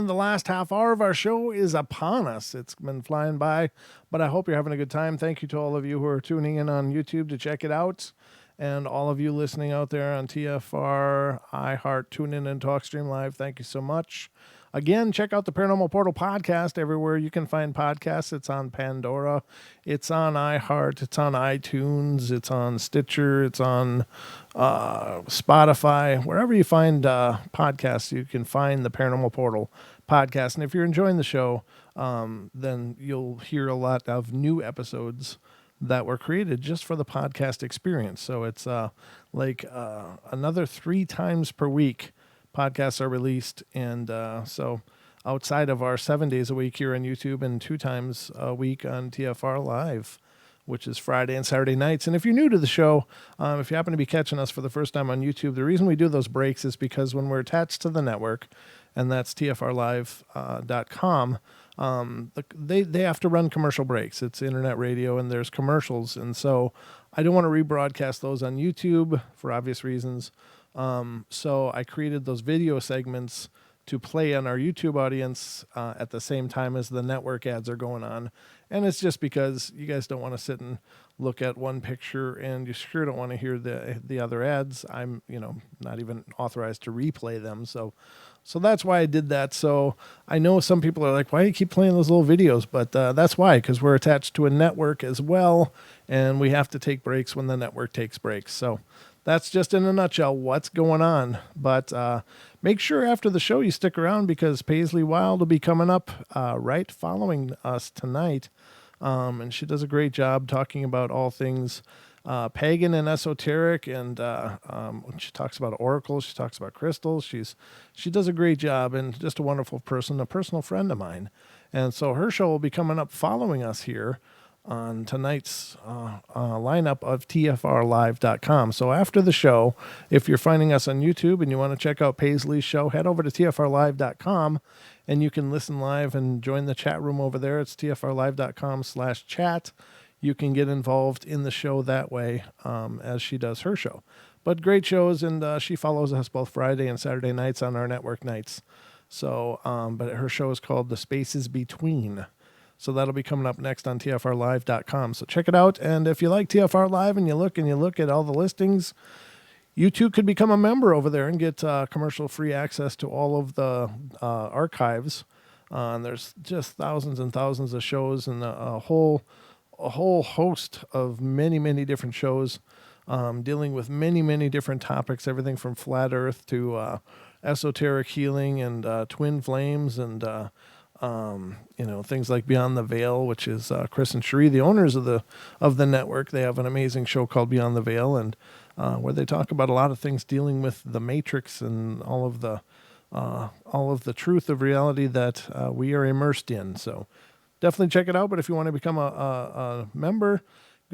gentlemen, the last half hour of our show is upon us. It's been flying by, but I hope you're having a good time. Thank you to all of you who are tuning in on YouTube to check it out. And all of you listening out there on TFR, iHeart, TuneIn, and TalkStream Live, thank you so much. Again, check out the Paranormal Portal podcast everywhere you can find podcasts. It's on Pandora, it's on iHeart, it's on iTunes, it's on Stitcher, it's on Spotify. Wherever you find podcasts, you can find the Paranormal Portal podcast. And if you're enjoying the show, then you'll hear a lot of new episodes that were created just for the podcast experience. So it's another 3 times per week podcasts are released. And so outside of our 7 days a week here on YouTube and 2 times a week on TFR Live, which is Friday and Saturday nights. And if you're new to the show, if you happen to be catching us for the first time on YouTube, the reason we do those breaks is because when we're attached to the network, and that's tfrlive.com, they have to run commercial breaks. It's internet radio and there's commercials. And so I don't want to rebroadcast those on YouTube for obvious reasons. So I created those video segments to play on our YouTube audience at the same time as the network ads are going on. And it's just because you guys don't want to sit and look at one picture and you sure don't want to hear the other ads. I'm, not even authorized to replay them. So that's why I did that. So I know some people are like, why do you keep playing those little videos? But that's why, because we're attached to a network as well, and we have to take breaks when the network takes breaks. So that's just in a nutshell what's going on. But make sure after the show you stick around, because Paisley Wild will be coming up right following us tonight. And she does a great job talking about all things pagan and esoteric, and she talks about oracles, she talks about crystals. She does a great job, and just a wonderful person, a personal friend of mine. And so her show will be coming up following us here on tonight's lineup of tfrlive.com. So after the show, if you're finding us on YouTube and you want to check out Paisley's show, head over to tfrlive.com and you can listen live and join the chat room over there. It's tfrlive.com/chat. You can get involved in the show that way as she does her show. But great shows, and she follows us both Friday and Saturday nights on our network nights. So, but her show is called The Spaces Between. So that'll be coming up next on tfrlive.com. So check it out. And if you like TFR Live and you look at all the listings, you too could become a member over there and get commercial-free access to all of the archives. And there's just thousands and thousands of shows, and a whole host of many, many different shows dealing with many, many different topics, everything from flat earth to esoteric healing and twin flames and things like Beyond the Veil, which is Chris and Cherie, the owners of the network. They have an amazing show called Beyond the Veil, and where they talk about a lot of things dealing with the Matrix and all of the truth of reality that we are immersed in. So definitely check it out. But if you want to become a member,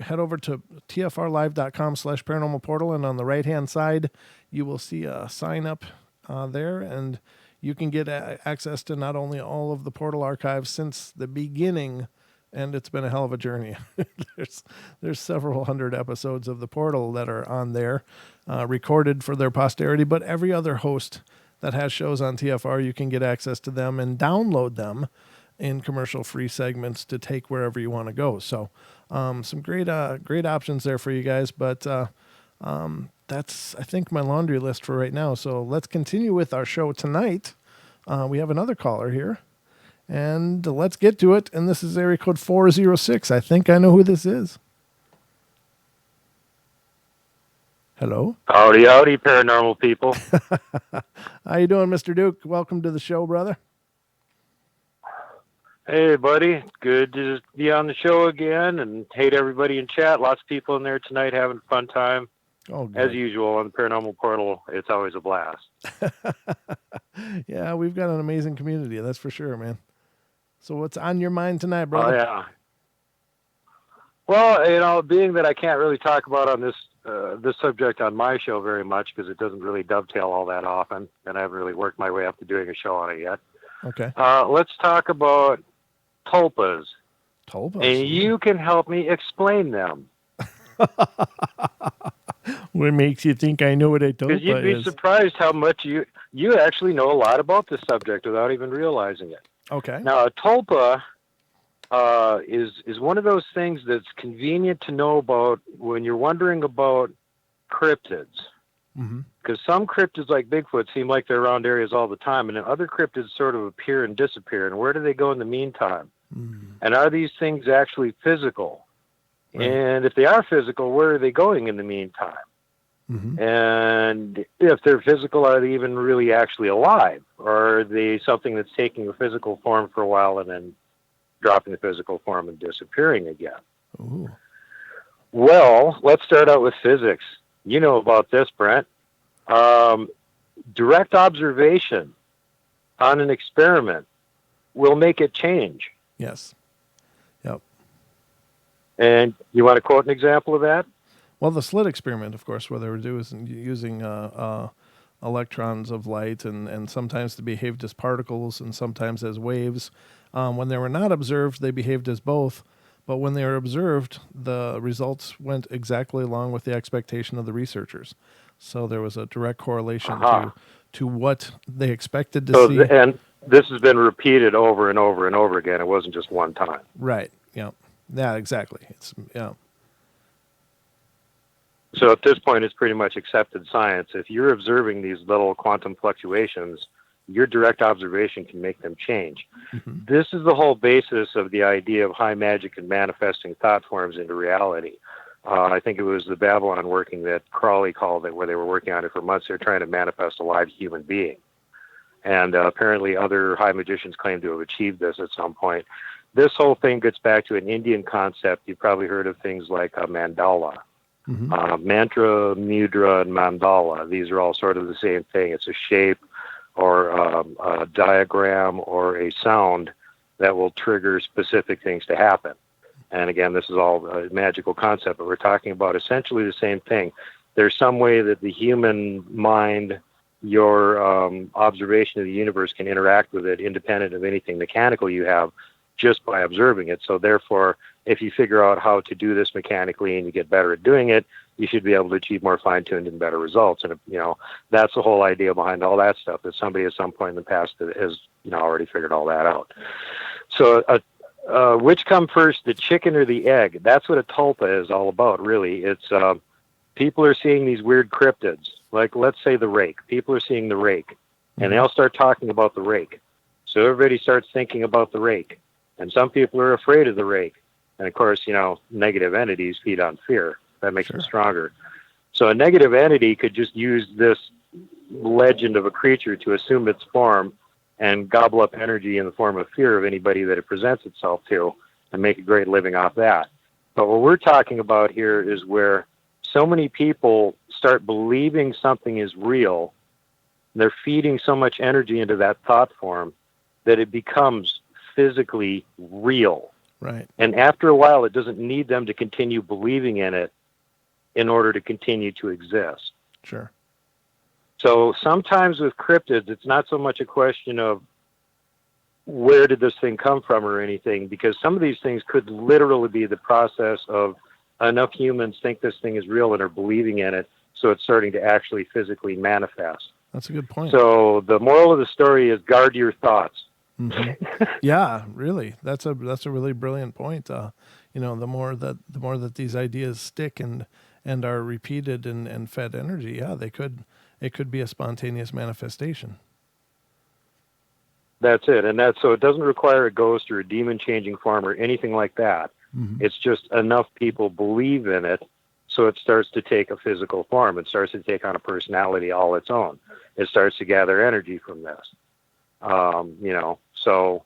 head over to tfrlive.com/paranormal portal, and on the right-hand side, you will see a sign up there, and you can get access to not only all of the Portal archives since the beginning, and it's been a hell of a journey. There's several hundred episodes of the Portal that are on there, recorded for their posterity, but every other host that has shows on TFR, you can get access to them and download them in commercial-free segments to take wherever you want to go. So some great options there for you guys, but that's, I think, my laundry list for right now. So let's continue with our show tonight. We have another caller here, and let's get to it. And this is area code 406. I think I know who this is. Hello? Howdy, howdy, paranormal people. How you doing, Mr. Duke? Welcome to the show, brother. Hey, buddy. Good to be on the show again, and hey to everybody in chat. Lots of people in there tonight having a fun time. Oh, good. As usual on the Paranormal Portal, it's always a blast. Yeah, we've got an amazing community, that's for sure, man. So what's on your mind tonight, brother? Oh, yeah. Well, being that I can't really talk about on this subject on my show very much because it doesn't really dovetail all that often, and I haven't really worked my way up to doing a show on it yet. Okay. Let's talk about tulpas. Tulpas? And you can help me explain them. What makes you think I know what a Because you'd tulpa be is? surprised how much you actually know a lot about this subject without even realizing it. Okay. Now, a tulpa is one of those things that's convenient to know about when you're wondering about cryptids. Mm-hmm. Because some cryptids like Bigfoot seem like they're around areas all the time, and then other cryptids sort of appear and disappear. And where do they go in the meantime? Mm. And are these things actually physical? Right. And if they are physical, where are they going in the meantime? Mm-hmm. And if they're physical, are they even really actually alive? Or are they something that's taking a physical form for a while and then dropping the physical form and disappearing again? Ooh. Well, let's start out with physics. You know about this, Brent. Direct observation on an experiment will make it change. Yes. Yep. And you want to quote an example of that? Well, the slit experiment, of course, where they were using electrons of light and sometimes they behaved as particles and sometimes as waves. When they were not observed, they behaved as both. But when they were observed, the results went exactly along with the expectation of the researchers. So there was a direct correlation to what they expected to see. And this has been repeated over and over and over again. It wasn't just one time. Right. Yeah. Yeah, exactly. So at this point, it's pretty much accepted science. If you're observing these little quantum fluctuations, your direct observation can make them change. Mm-hmm. This is the whole basis of the idea of high magic and manifesting thought forms into reality. I think it was the Babylon working that Crowley called it, where they were working on it for months. They're trying to manifest a live human being. And apparently other high magicians claim to have achieved this at some point. This whole thing gets back to an Indian concept. You've probably heard of things like a mandala. Mm-hmm. Mantra, mudra, and mandala. These are all sort of the same thing. It's a shape or a diagram or a sound that will trigger specific things to happen. And again, this is all a magical concept, but we're talking about essentially the same thing. There's some way that the human mind, your observation of the universe can interact with it independent of anything mechanical you have just by observing it. So therefore, if you figure out how to do this mechanically and you get better at doing it, you should be able to achieve more fine-tuned and better results. And, that's the whole idea behind all that stuff, that somebody at some point in the past has, already figured all that out. So which come first, the chicken or the egg? That's what a tulpa is all about, really. It's people are seeing these weird cryptids, like let's say the rake. People are seeing the rake, and they all start talking about the rake. So everybody starts thinking about the rake. And some people are afraid of the rake. And of course, negative entities feed on fear. That makes them stronger. So a negative entity could just use this legend of a creature to assume its form and gobble up energy in the form of fear of anybody that it presents itself to and make a great living off that. But what we're talking about here is where so many people start believing something is real. They're feeding so much energy into that thought form that it becomes physically real. Right. And after a while, it doesn't need them to continue believing in it in order to continue to exist. Sure. So sometimes with cryptids, it's not so much a question of where did this thing come from or anything, because some of these things could literally be the process of enough humans think this thing is real and are believing in it, so it's starting to actually physically manifest. That's a good point. So the moral of the story is guard your thoughts. Mm-hmm. Yeah, really. That's a really brilliant point. The more that these ideas stick and are repeated and fed energy, it could be a spontaneous manifestation. That's it. And so it doesn't require a ghost or a demon changing form or anything like that. Mm-hmm. It's just enough people believe in it, so it starts to take a physical form. It starts to take on a personality all its own. It starts to gather energy from this. So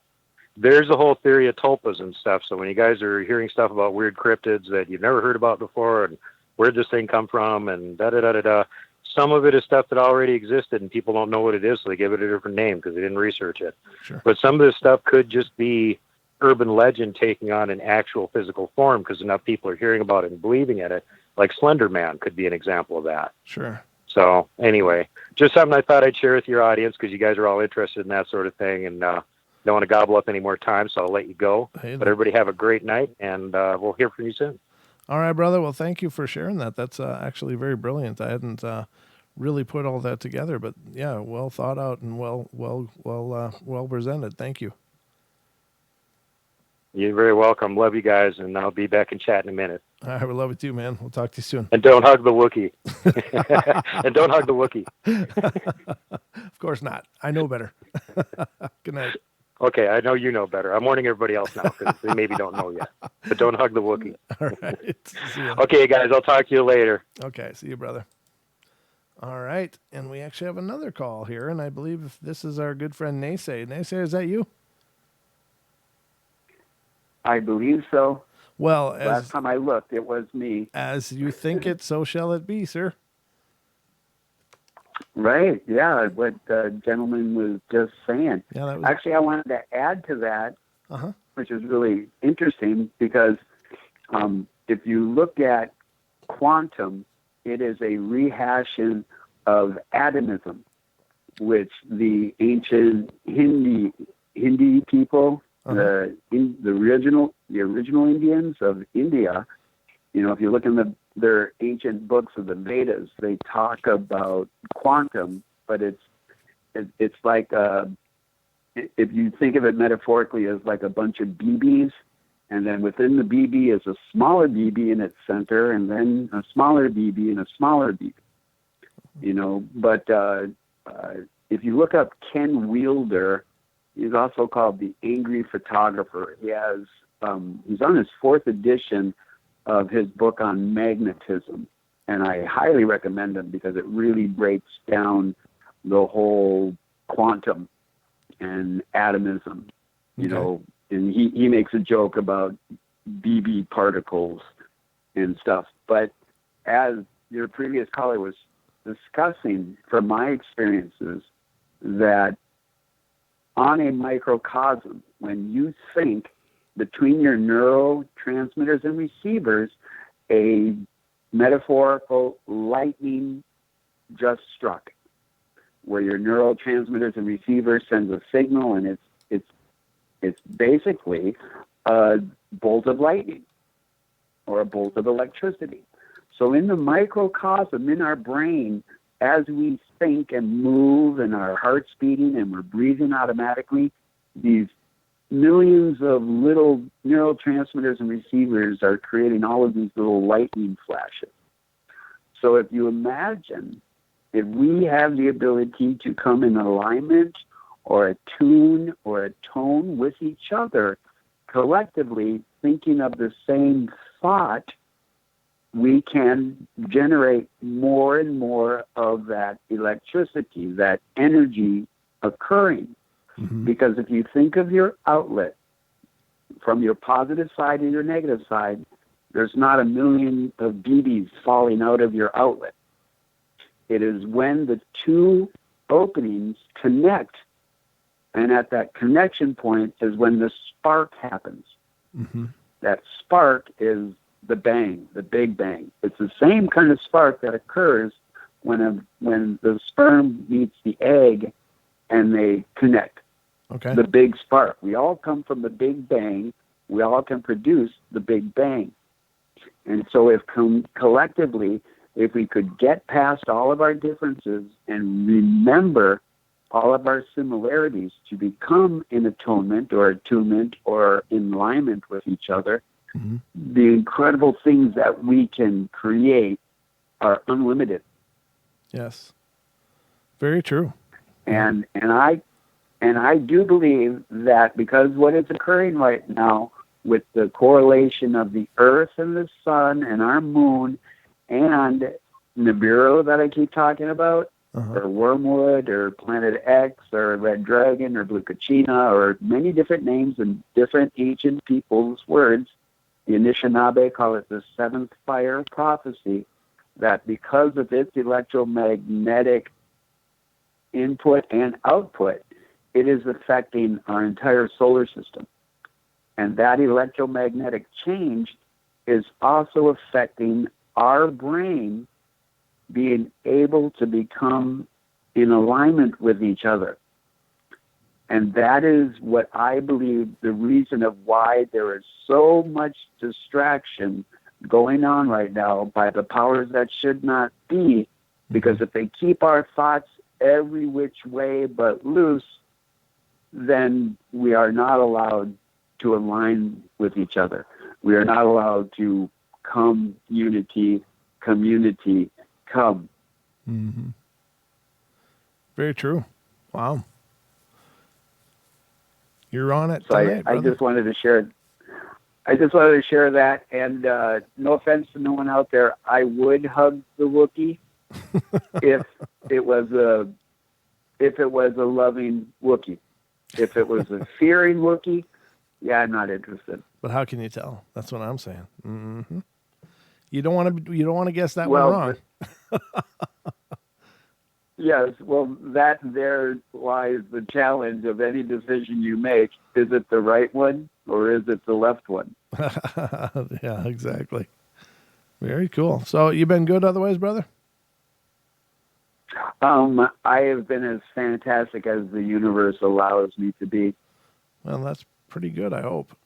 there's a whole theory of tulpas and stuff. So when you guys are hearing stuff about weird cryptids that you've never heard about before, and where'd this thing come from, and da-da-da-da-da, some of it is stuff that already existed and people don't know what it is, so they give it a different name because they didn't research it. Sure. But some of this stuff could just be urban legend taking on an actual physical form because enough people are hearing about it and believing in it. Like Slender Man could be an example of that. Sure. So anyway, just something I thought I'd share with your audience because you guys are all interested in that sort of thing, and don't want to gobble up any more time, so I'll let you go. Hey, but everybody have a great night, and we'll hear from you soon. All right, brother. Well, thank you for sharing that. That's actually very brilliant. I hadn't really put all that together, but yeah, well thought out and well presented. Thank you. You're very welcome. Love you guys, and I'll be back in chat in a minute. I would love it too, man. We'll talk to you soon. And don't hug the Wookiee. And don't hug the Wookiee. Of course not. I know better. Good night. Okay, I know you know better. I'm warning everybody else now because they maybe don't know yet. But don't hug the Wookiee. All right. See ya. Okay, guys, I'll talk to you later. Okay. See you, brother. All right. And we actually have another call here, and I believe this is our good friend Naysay. Naysay, is that you? I believe so. Well, Last time I looked, it was me. As you think it, so shall it be, sir. Right. Yeah. What the gentleman was just saying. Yeah, that was... Actually, I wanted to add to that, Uh-huh. which is really interesting because if you look at quantum, it is a rehashing of atomism, which the ancient Hindi people, the original Indians of India, if you look in their ancient books of the Vedas, they talk about quantum, but it's like if you think of it metaphorically as like a bunch of BBs, and then within the BB is a smaller BB in its center, and then a smaller BB and a smaller BB. But if you look up Ken Wielder, he's also called the Angry Photographer. He has he's on his 4th edition of his book on magnetism, and I highly recommend him because it really breaks down the whole quantum and atomism. And he makes a joke about BB particles and stuff. But as your previous caller was discussing, from my experiences, that on a microcosm, when you think between your neurotransmitters and receivers, a metaphorical lightning just struck, where your neurotransmitters and receivers sends a signal, and it's basically a bolt of lightning or a bolt of electricity. So in the microcosm in our brain, as we think and move and our heart's beating and we're breathing automatically, these millions of little neurotransmitters and receivers are creating all of these little lightning flashes. So if you imagine, if we have the ability to come in alignment or a tune or a tone with each other, collectively thinking of the same thought, we can generate more and more of that electricity, that energy occurring. Mm-hmm. Because if you think of your outlet from your positive side and your negative side, there's not a million of BBs falling out of your outlet. It is when the two openings connect, and at that connection point is when the spark happens. Mm-hmm. That spark is the bang, the big bang. It's the same kind of spark that occurs when the sperm meets the egg and they connect. Okay. The big spark. We all come from the big bang. We all can produce the big bang. And so if collectively, if we could get past all of our differences and remember all of our similarities to become in atonement or attunement or in alignment with each other, mm-hmm. the incredible things that we can create are unlimited. Yes. Very true. And I do believe that because what is occurring right now with the correlation of the Earth and the Sun and our Moon and Nibiru that I keep talking about, or Wormwood, or Planet X, or Red Dragon, or Blue Kachina, or many different names and different ancient people's words. The Anishinaabe call it the seventh fire prophecy, that because of its electromagnetic input and output, it is affecting our entire solar system. And that electromagnetic change is also affecting our brain being able to become in alignment with each other. And that is what I believe the reason of why there is so much distraction going on right now by the powers that should not be, because if they keep our thoughts every which way but loose, then we are not allowed to align with each other. We are not allowed to come unity, community, come. Mm-hmm. Very true. Wow. You're on it So tonight, I brother. just wanted to share. I just wanted to share that, and no offense to no one out there, I would hug the Wookiee if it was a loving Wookiee. If it was a fearing Wookiee, yeah, I'm not interested. But how can you tell? That's what I'm saying. Mm-hmm. You don't want to guess that one wrong. Yes, well, that there lies the challenge of any decision you make. Is it the right one or is it the left one? Yeah, exactly. Very cool. So you been good otherwise, brother? I have been as fantastic as the universe allows me to be. Well, that's pretty good, I hope.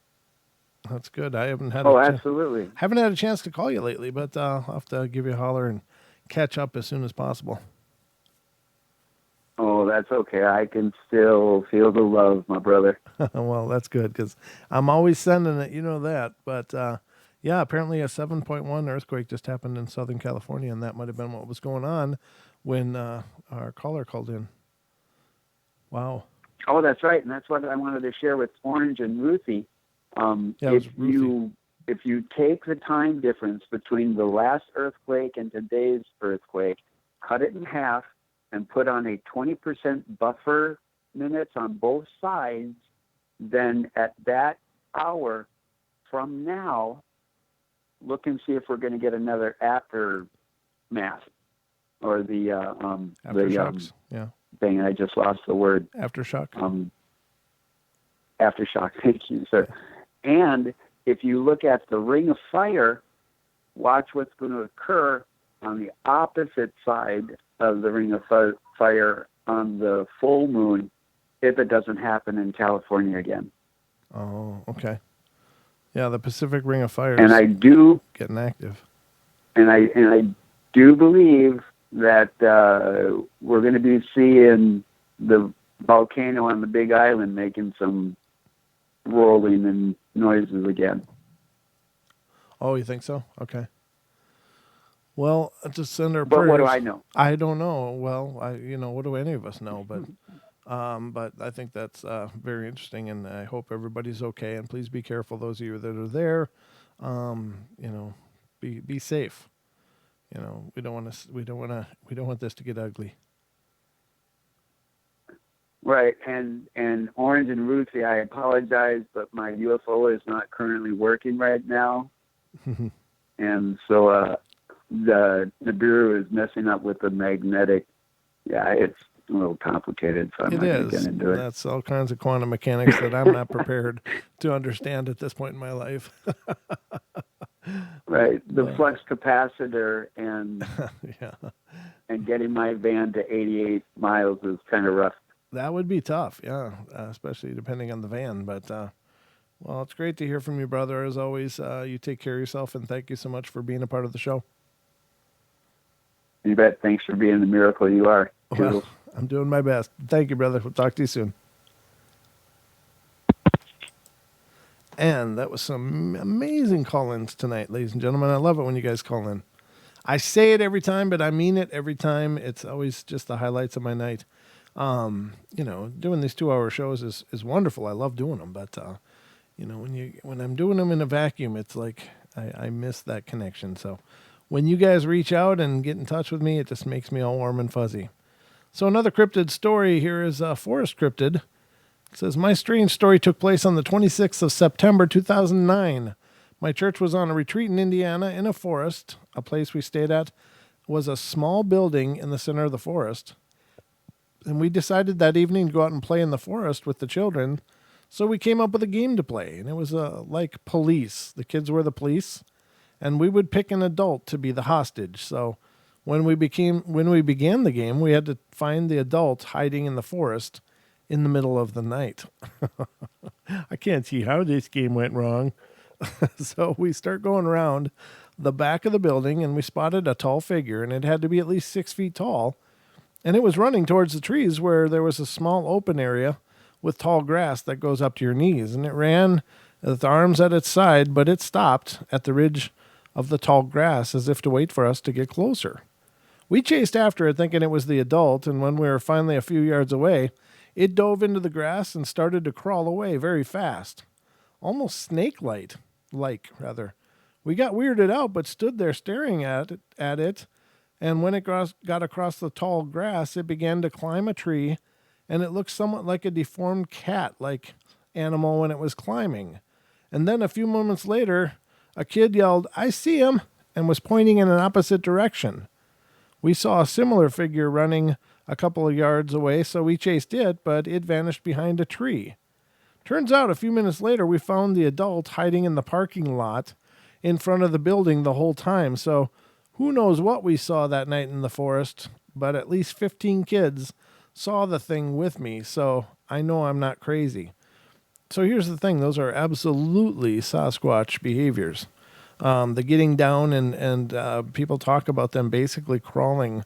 That's good. I haven't had absolutely. Haven't had a chance to call you lately, but I'll have to give you a holler and catch up as soon as possible. Oh, that's okay. I can still feel the love, my brother. Well, that's good because I'm always sending it. You know that. But yeah, apparently a 7.1 earthquake just happened in Southern California, and that might have been what was going on when our caller called in. Wow. Oh, that's right. And that's what I wanted to share with Orange and Ruthie. If you take the time difference between the last earthquake and today's earthquake, cut it in half, and put on a 20% buffer minutes on both sides, then at that hour from now, look and see if we're going to get another aftermath or the aftershocks. Yeah. Dang, I just lost the word. Aftershock. Aftershock. Thank you, sir. And if you look at the Ring of Fire, watch what's going to occur on the opposite side of the Ring of Fire on the full moon if it doesn't happen in California again. Oh, okay. Yeah, the Pacific Ring of Fire and I do getting active. And I do believe that we're going to be seeing the volcano on the Big Island making some rolling and noises again. Oh, you think so? Okay. Well, just send our prayers. But what do I know? I don't know. Well, what do any of us know? But I think that's very interesting, and I hope everybody's okay. And please be careful, those of you that are there. Be safe. We don't want this to get ugly. Right, and Orange and Ruthie, I apologize, but my UFO is not currently working right now, and so the Nibiru is messing up with the magnetic. Yeah, it's a little complicated, so I'm not going to get into it. That's all kinds of quantum mechanics that I'm not prepared to understand at this point in my life. Right, the flux capacitor and yeah, and getting my van to 88 miles is kind of rough. That would be tough, yeah, especially depending on the van. But well, it's great to hear from you, brother. As always, you take care of yourself, and thank you so much for being a part of the show. You bet. Thanks for being the miracle you are. Well, I'm doing my best. Thank you, brother. We'll talk to you soon. And that was some amazing call-ins tonight, ladies and gentlemen. I love it when you guys call in. I say it every time, but I mean it every time. It's always just the highlights of my night. Doing these 2-hour shows is wonderful. I love doing them, but when I'm doing them in a vacuum, it's like I miss that connection. So when you guys reach out and get in touch with me, it just makes me all warm and fuzzy. So another cryptid story here is a forest cryptid. It says, my strange story took place on the 26th of September, 2009. My church was on a retreat in Indiana in a forest. A place we stayed at was a small building in the center of the forest. And we decided that evening to go out and play in the forest with the children. So we came up with a game to play, and it was like police. The kids were the police, and we would pick an adult to be the hostage. So when we began the game, we had to find the adult hiding in the forest in the middle of the night. I can't see how this game went wrong. So we start going around the back of the building, and we spotted a tall figure, and it had to be at least 6 feet tall. And it was running towards the trees where there was a small open area with tall grass that goes up to your knees. And it ran with arms at its side, but it stopped at the ridge of the tall grass as if to wait for us to get closer. We chased after it thinking it was the adult, and when we were finally a few yards away, it dove into the grass and started to crawl away very fast. Almost snake-like, rather. We got weirded out, but stood there staring at it, and when it got across the tall grass, it began to climb a tree, and it looked somewhat like a deformed cat-like animal when it was climbing. And then a few moments later, a kid yelled, "I see him," and was pointing in an opposite direction. We saw a similar figure running a couple of yards away, so we chased it, but it vanished behind a tree. Turns out a few minutes later, we found the adult hiding in the parking lot in front of the building the whole time. So who knows what we saw that night in the forest, but at least 15 kids saw the thing with me, so I know I'm not crazy. So here's the thing. Those are absolutely Sasquatch behaviors. The getting down and people talk about them basically crawling,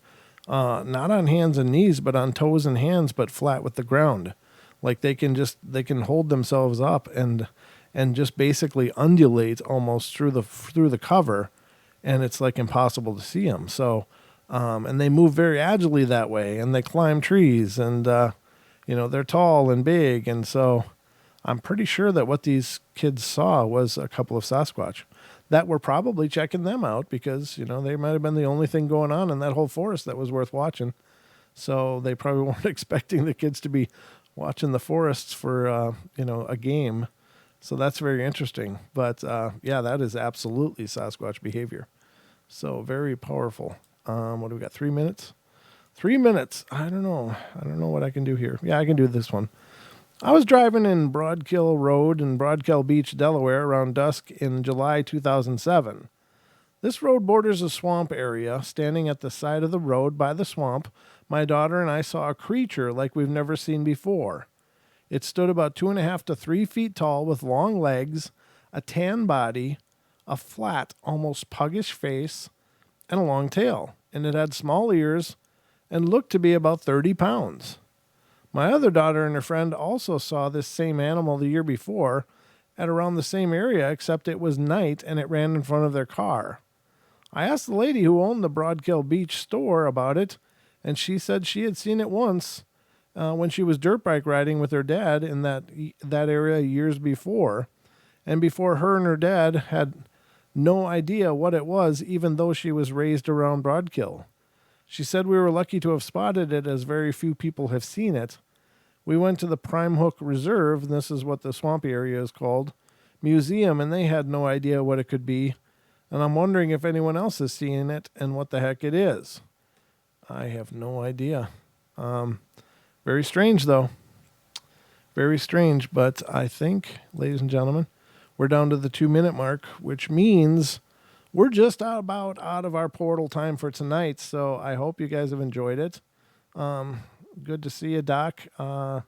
not on hands and knees, but on toes and hands, but flat with the ground. Like they can hold themselves up and just basically undulate almost through the cover, and it's like impossible to see them. So, and they move very agilely that way, and they climb trees, and they're tall and big, and so I'm pretty sure that what these kids saw was a couple of Sasquatch that were probably checking them out because, they might have been the only thing going on in that whole forest that was worth watching. So they probably weren't expecting the kids to be watching the forests for, a game. So that's very interesting. But, that is absolutely Sasquatch behavior. So very powerful. What do we got? 3 minutes? 3 minutes. I don't know what I can do here. Yeah, I can do this one. I was driving in Broadkill Road in Broadkill Beach, Delaware around dusk in July 2007. This road borders a swamp area. Standing at the side of the road by the swamp, my daughter and I saw a creature like we've never seen before. It stood about 2.5 to 3 feet tall with long legs, a tan body, a flat, almost puggish face, and a long tail. And it had small ears and looked to be about 30 pounds. My other daughter and her friend also saw this same animal the year before at around the same area, except it was night and it ran in front of their car. I asked the lady who owned the Broadkill Beach store about it, and she said she had seen it once when she was dirt bike riding with her dad in that area years before, and before her and her dad had no idea what it was, even though she was raised around Broadkill. She said we were lucky to have spotted it, as very few people have seen it. We went to the Prime Hook Reserve, and this is what the swampy area is called, museum, and they had no idea what it could be. And I'm wondering if anyone else has seen it and what the heck it is. I have no idea. Very strange, though. Very strange, but I think, ladies and gentlemen, we're down to the 2-minute mark, which means we're just about out of our portal time for tonight, so I hope you guys have enjoyed it. Good to see you, Doc. I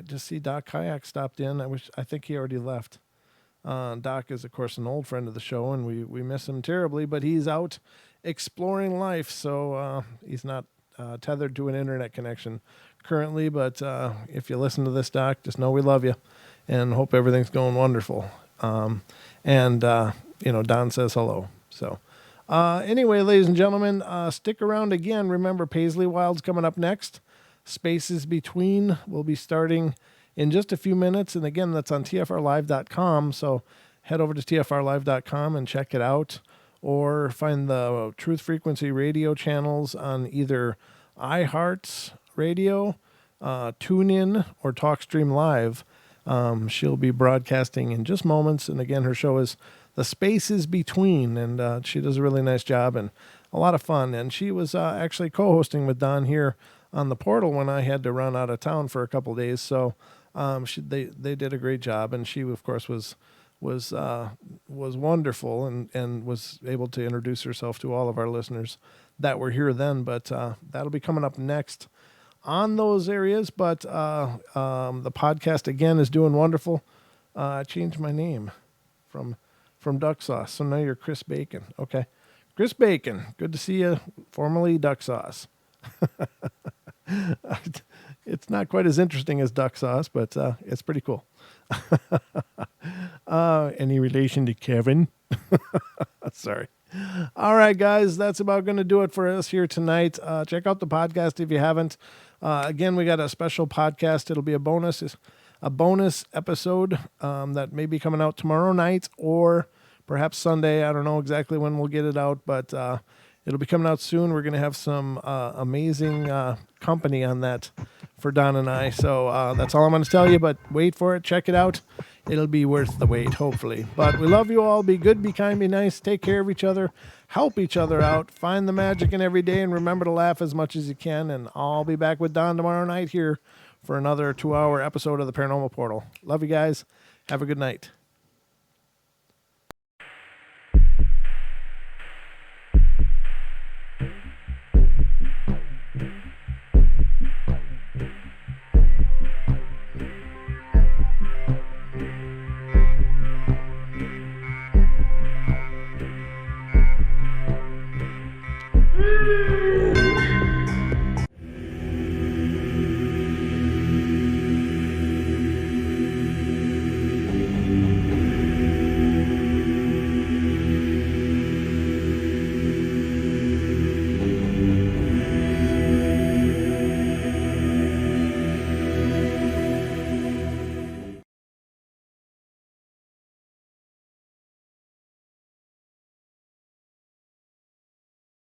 just see Doc Kayak stopped in. I think he already left. Doc is, of course, an old friend of the show, and we miss him terribly, but he's out exploring life, so he's not tethered to an internet connection currently, but if you listen to this, Doc, just know we love you and hope everything's going wonderful. Don says hello. So anyway, ladies and gentlemen, stick around again. Remember, Paisley Wild's coming up next. Spaces Between will be starting in just a few minutes. And again, that's on tfrlive.com. So head over to tfrlive.com and check it out, or find the Truth Frequency radio channels on either iHeart Radio, TuneIn, or TalkStream Live. She'll be broadcasting in just moments. And again, her show is The Spaces Between, and she does a really nice job and a lot of fun. And she was actually co-hosting with Don here on the portal when I had to run out of town for a couple of days. So they did a great job, and she, of course, was wonderful and was able to introduce herself to all of our listeners that were here then. But that'll be coming up next on those areas. But the podcast, again, is doing wonderful. I changed my name. from Duck Sauce. So now you're Chris Bacon. Okay. Chris Bacon. Good to see you. Formerly Duck Sauce. It's not quite as interesting as Duck Sauce, but it's pretty cool. Any relation to Kevin? Sorry. All right, guys, that's about going to do it for us here tonight. Check out the podcast if you haven't. Again, we got a special podcast. It'll be a bonus episode that may be coming out tomorrow night or perhaps Sunday. I don't know exactly when we'll get it out, but it'll be coming out soon. We're going to have some amazing company on that for Don and I. So that's all I'm going to tell you, but wait for it. Check it out. It'll be worth the wait, hopefully. But we love you all. Be good, be kind, be nice. Take care of each other. Help each other out. Find the magic in every day, and remember to laugh as much as you can. And I'll be back with Don tomorrow night here for another 2-hour episode of the Paranormal Portal. Love you guys. Have a good night.